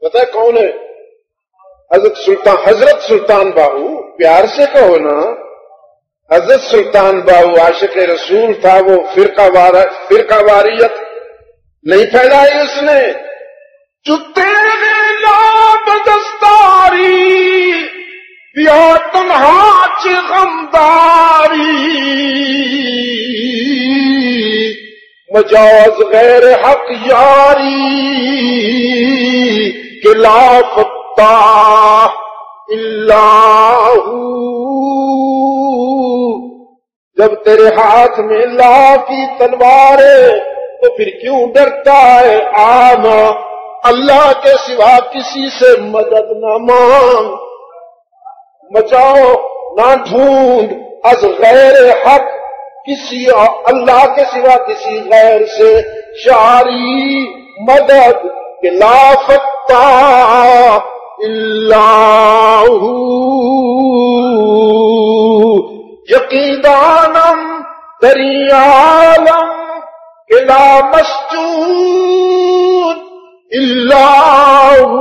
Speaker 1: پتہ ہے کون ہے؟ حضرت سلطان باہو، پیار سے کہو نا، حضرت سلطان باہو عاشق رسول تھا، وہ فرقہ واریت نہیں پھیلائی اس نے۔ جو تیرے لاب دستاری بیا تنہا غمداری، مجاز غیر حق یاری کہ لا فتح اللہ، جب تیرے ہاتھ میں لا کی تلوار ہے تو پھر کیوں ڈرتا ہے؟ آنا اللہ کے سوا کسی سے مدد نہ مانگ، مچاؤ نہ ڈھونڈ از غیر حق کسی اللہ کے سوا کسی غیر سے شاری مدد کہ لا فتح اللہ، یقیدانم دریالم لا مسجود اللہ،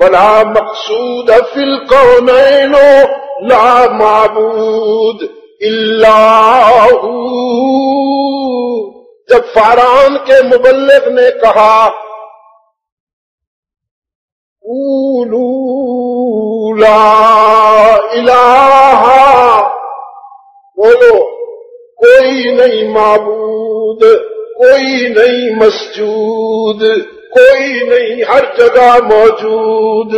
Speaker 1: ولا مقصود فی الکونین لا معبود اللہ۔ جب فاران کے مبلغ نے کہا قولوا لا الہ، بولو کوئی نہیں معبود، کوئی نہیں مسجود، کوئی نہیں ہر جگہ موجود،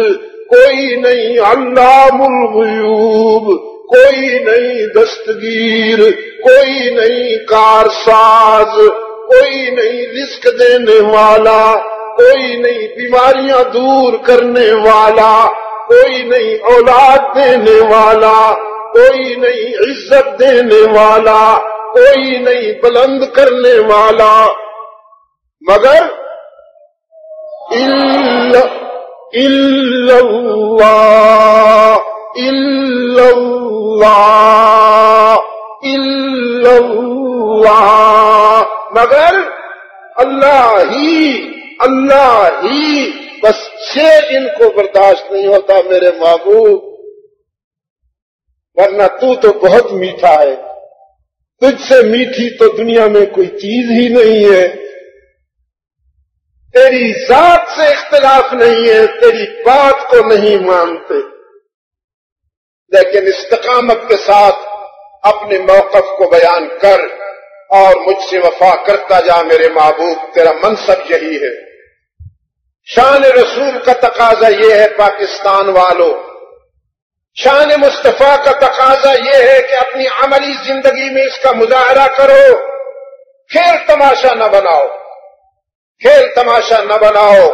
Speaker 1: کوئی نہیں علام الغیوب، کوئی نہیں دستگیر، کوئی نہیں کارساز، کوئی نہیں رزق دینے والا، کوئی نہیں بیماریاں دور کرنے والا، کوئی نہیں اولاد دینے والا، کوئی نہیں عزت دینے والا، کوئی نہیں بلند کرنے والا، مگر الا اللہ، الا اللہ، الا اللہ، مگر اللہ ہی، بس ان کو برداشت نہیں ہوتا میرے محبوب، ورنہ تو بہت میٹھا ہے، تجھ سے میٹھی تو دنیا میں کوئی چیز ہی نہیں ہے، تیری ذات سے اختلاف نہیں ہے، تیری بات کو نہیں مانتے، لیکن استقامت کے ساتھ اپنے موقف کو بیان کر اور مجھ سے وفا کرتا جا میرے محبوب، تیرا منصب یہی ہے۔ شان رسول کا تقاضا یہ ہے پاکستان والوں، شان مصطفیٰ کا تقاضا یہ ہے کہ اپنی عملی زندگی میں اس کا مظاہرہ کرو، کھیل تماشا نہ بناؤ، کھیل تماشا نہ بناؤ۔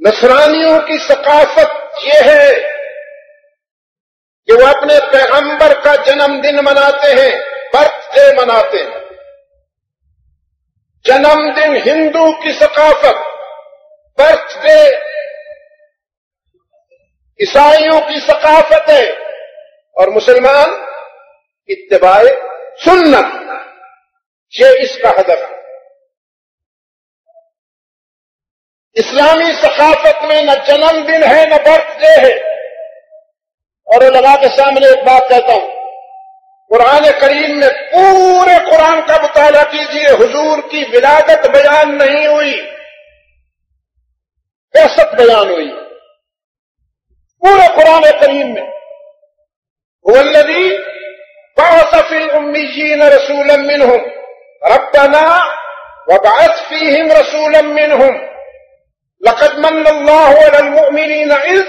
Speaker 1: نصرانیوں کی ثقافت یہ ہے کہ وہ اپنے پیغمبر کا جنم دن مناتے ہیں، برتھ ڈے مناتے ہیں۔ جنم دن ہندو کی ثقافت، برتھ ڈے عیسائیوں کی ثقافت ہے، اور مسلمان اتباع سنت، یہ اس کا ہدف ہے۔ اسلامی ثقافت میں نہ جنم دن ہے نہ برتھ ڈے ہے۔ اور علماء کے سامنے ایک بات کہتا ہوں، قرآن کریم میں پورے قرآن کا مطالعہ کیجیے، حضور کی ولادت بیان نہیں ہوئی، بعثت بیان ہوئی پورے قرآن کریم میں۔ هو الذی بعث فی الامیین رسولا منہم ربنا وبعث فیہم رسولا منہم لقد من اللہ علی المؤمنین اذ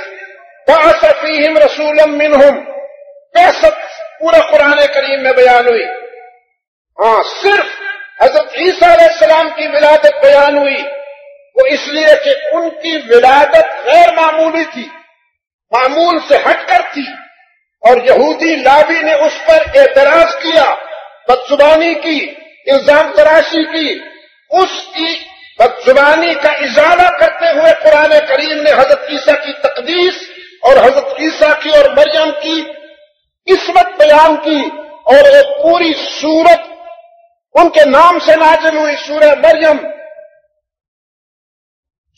Speaker 1: بعث فیہم رسولا منہم۔ بعثت پورا قرآن کریم میں بیان ہوئی۔ ہاں، صرف حضرت عیسیٰ علیہ السلام کی ولادت بیان ہوئی، وہ اس لیے کہ ان کی ولادت غیر معمولی تھی، معمول سے ہٹ کر تھی، اور یہودی لابی نے اس پر اعتراض کیا، بدزبانی کی، الزام تراشی کی۔ اس کی بدزبانی کا ازالہ کرتے ہوئے قرآن کریم نے حضرت عیسیٰ کی تقدیس اور حضرت عیسیٰ کی اور مریم کی قسمت بیان کی، اور ایک پوری سورت ان کے نام سے نازل ہوئی، سورہ مریم،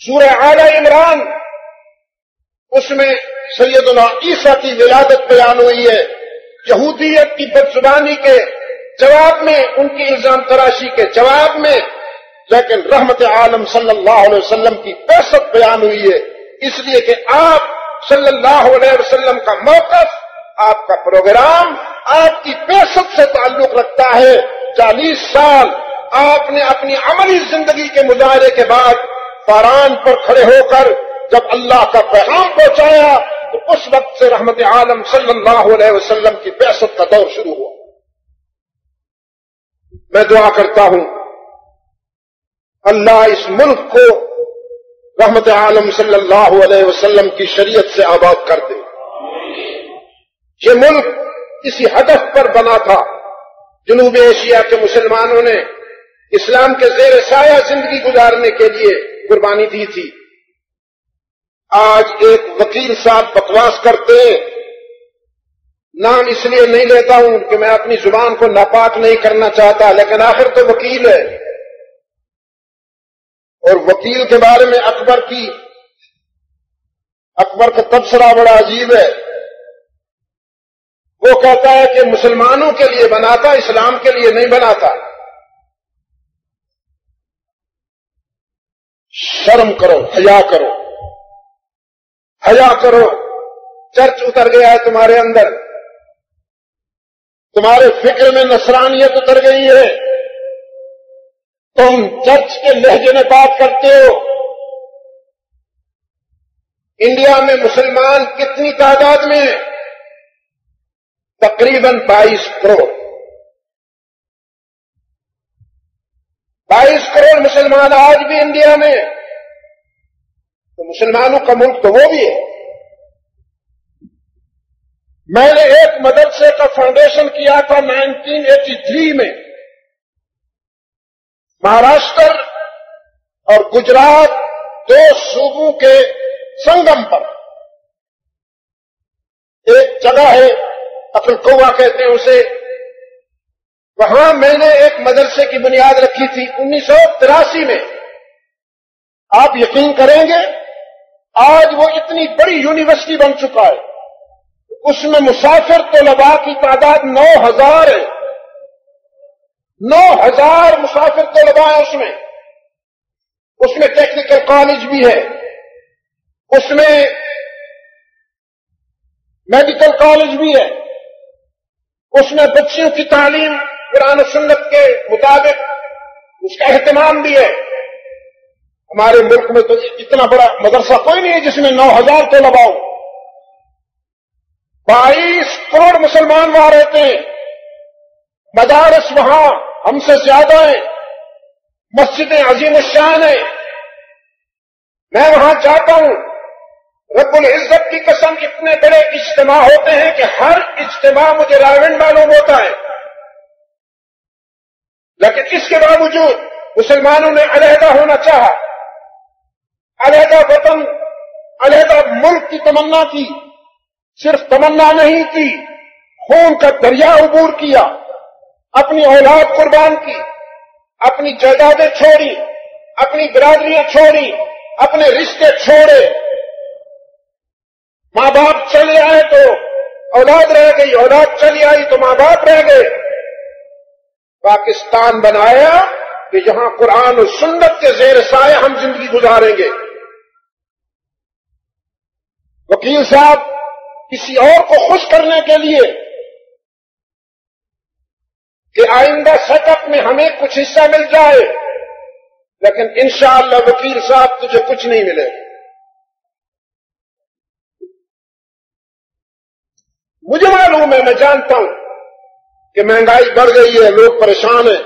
Speaker 1: سورہ آل عمران، اس میں سیدنا عیسیٰ کی ولادت بیان ہوئی ہے۔ یہودیت کی بدزبانی کے جواب میں، ان کی الزام تراشی کے جواب میں، لیکن رحمت عالم صلی اللہ علیہ وسلم کی بعثت بیان ہوئی ہے، اس لیے کہ آپ صلی اللہ علیہ وسلم کا موقف، آپ کا پروگرام آپ کی بعثت سے تعلق رکھتا ہے۔ 40 سال آپ نے اپنی عملی زندگی کے مظاہرے کے بعد فاران پر کھڑے ہو کر جب اللہ کا پیغام پہنچایا تو اس وقت سے رحمت عالم صلی اللہ علیہ وسلم کی بعثت کا دور شروع ہوا۔ میں دعا کرتا ہوں اللہ اس ملک کو رحمت عالم صلی اللہ علیہ وسلم کی شریعت سے آباد کر دے۔ یہ ملک اسی ہدف پر بنا تھا، جنوب ایشیا کے مسلمانوں نے اسلام کے زیر سایہ زندگی گزارنے کے لیے قربانی دی تھی۔ آج ایک وکیل صاحب بکواس کرتے ہیں، نام اس لیے نہیں لیتا ہوں کہ میں اپنی زبان کو ناپاک نہیں کرنا چاہتا، لیکن آخر تو وکیل ہے، اور وکیل کے بارے میں اکبر کا تبصرہ بڑا عجیب ہے۔ وہ کہتا ہے کہ مسلمانوں کے لیے بناتا، اسلام کے لیے نہیں بناتا۔ شرم کرو، حیا کرو، حیا کرو۔ چرچ اتر گیا ہے تمہارے اندر، تمہارے فکر میں نصرانیت اتر گئی ہے، تم چرچ کے لہجے میں بات کرتے ہو۔ انڈیا میں مسلمان کتنی تعداد میں ہیں؟ تقریباً 22 کروڑ۔ 22 کروڑ مسلمان آج بھی انڈیا میں، تو مسلمانوں کا ملک تو وہ بھی ہے۔ میں نے ایک مدرسے کا فاؤنڈیشن کیا تھا 1983 میں، مہاراشٹر اور گجرات دو صوبوں کے سنگم پر۔ ایک جگہ ہے کوئی کہتے ہیں اسے، وہاں میں نے ایک مدرسے کی بنیاد رکھی تھی 1983 میں۔ آپ یقین کریں گے آج وہ اتنی بڑی یونیورسٹی بن چکا ہے، اس میں مسافر طلباء کی تعداد 9000 ہے۔ 9000 مسافر طلباء ہیں اس میں ٹیکنیکل کالج بھی ہے، اس میں میڈیکل کالج بھی ہے، اس میں بچیوں کی تعلیم قرآن و سنت کے مطابق اس کا اہتمام بھی ہے۔ ہمارے ملک میں تو اتنا بڑا مدرسہ کوئی نہیں ہے جس میں 9,000 طلباء ہو. 22 کروڑ مسلمان وہاں رہتے ہیں. مدارس وہاں ہم سے زیادہ ہیں. مسجدیں عظیم الشان ہیں. میں وہاں جاتا ہوں، رب العزت کی قسم اتنے بڑے اجتماع ہوتے ہیں کہ ہر اجتماع مجھے راون معلوم ہوتا ہے. لیکن اس کے باوجود مسلمانوں نے علیحدہ ہونا چاہا، علیحدہ وطن، علیحدہ ملک کی تمنا کی. صرف تمنا نہیں کی، خون کا دریا عبور کیا، اپنی اولاد قربان کی، اپنی جائیدادیں چھوڑی، اپنی برادریاں چھوڑی، اپنے رشتے چھوڑے. ماں باپ چلے آئے تو اولاد رہ گئی، اولاد چلی آئی تو ماں باپ رہ گئے. پاکستان بنایا کہ جہاں قرآن و سنت کے زیر سائے ہم زندگی گزاریں گے. وکیل صاحب کسی اور کو خوش کرنے کے لیے کہ آئندہ سیٹ اپ میں ہمیں کچھ حصہ مل جائے، لیکن انشاءاللہ وکیل صاحب تجھے کچھ نہیں ملے. مجھے معلوم ہے، میں جانتا ہوں کہ مہنگائی بڑھ گئی ہے، لوگ پریشان ہیں،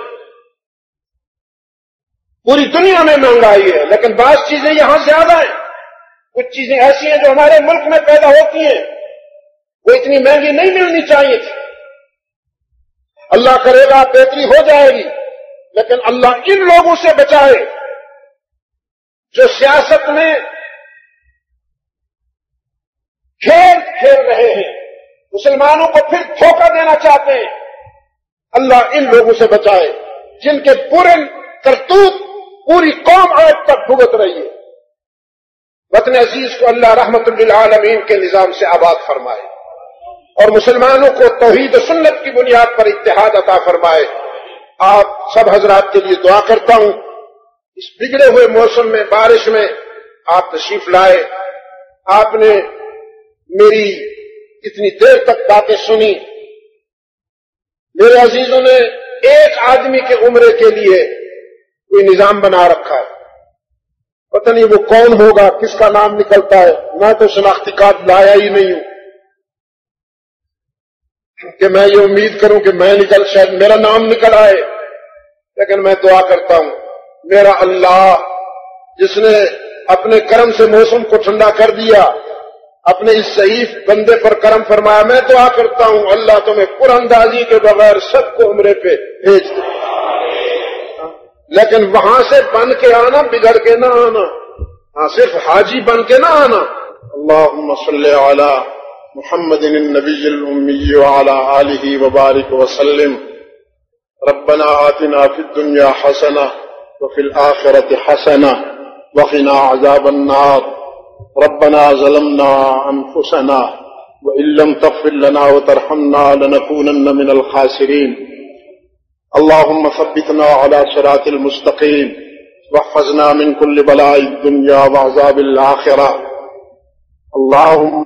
Speaker 1: پوری دنیا میں مہنگائی ہے، لیکن بعض چیزیں یہاں زیادہ ہیں. کچھ چیزیں ایسی ہیں جو ہمارے ملک میں پیدا ہوتی ہیں، وہ اتنی مہنگی نہیں ملنی چاہیے تھی. اللہ کرے گا بہتری ہو جائے گی، لیکن اللہ ان لوگوں سے بچائے جو سیاست میں کھیل کھیل رہے ہیں، مسلمانوں کو پھر دھوکہ دینا چاہتے ہیں. اللہ ان لوگوں سے بچائے جن کے برے کرتوت پوری قوم آج تک بھگت رہی ہے. وطن عزیز کو اللہ رحمت للعالمین کے نظام سے آباد فرمائے اور مسلمانوں کو توحید و سنت کی بنیاد پر اتحاد عطا فرمائے. آپ سب حضرات کے لیے دعا کرتا ہوں. اس بگڑے ہوئے موسم میں، بارش میں آپ تشریف لائے. آپ نے میری اتنی دیر تک باتیں سنی. میرے عزیزوں نے ایک آدمی کے عمرے کے لیے کوئی نظام بنا رکھا ہے. پتہ نہیں وہ کون ہوگا، کس کا نام نکلتا ہے. میں تو شناختی کارڈ لایا ہی نہیں ہوں کہ میں یہ امید کروں کہ میں شاید میرا نام نکل آئے. لیکن میں دعا کرتا ہوں، میرا اللہ جس نے اپنے کرم سے موسم کو ٹھنڈا کر دیا، اپنے اس ضعیف بندے پر کرم فرمایا، میں دعا کرتا ہوں اللہ تمہیں پر اندازی کے بغیر سب کو عمرے پہ بھیج دے. لیکن وہاں سے بن کے آنا، بگڑ کے نہ آنا. ہاں، صرف حاجی بن کے نہ آنا. اللہم صلی علی محمد النبی الأمی وعلى آلہ وبارک وسلم. ربنا آتنا فی الدنیا حسنہ وفی الآخرة حسنہ وقنا عذاب النار. ربنا ظلمنا انفسنا وإن لم تغفر لنا وترحمنا لنكونن من الخاسرين. اللهم ثبتنا على صراط المستقيم واحفظنا من كل بلاء الدنيا وعذاب الآخرة. اللهم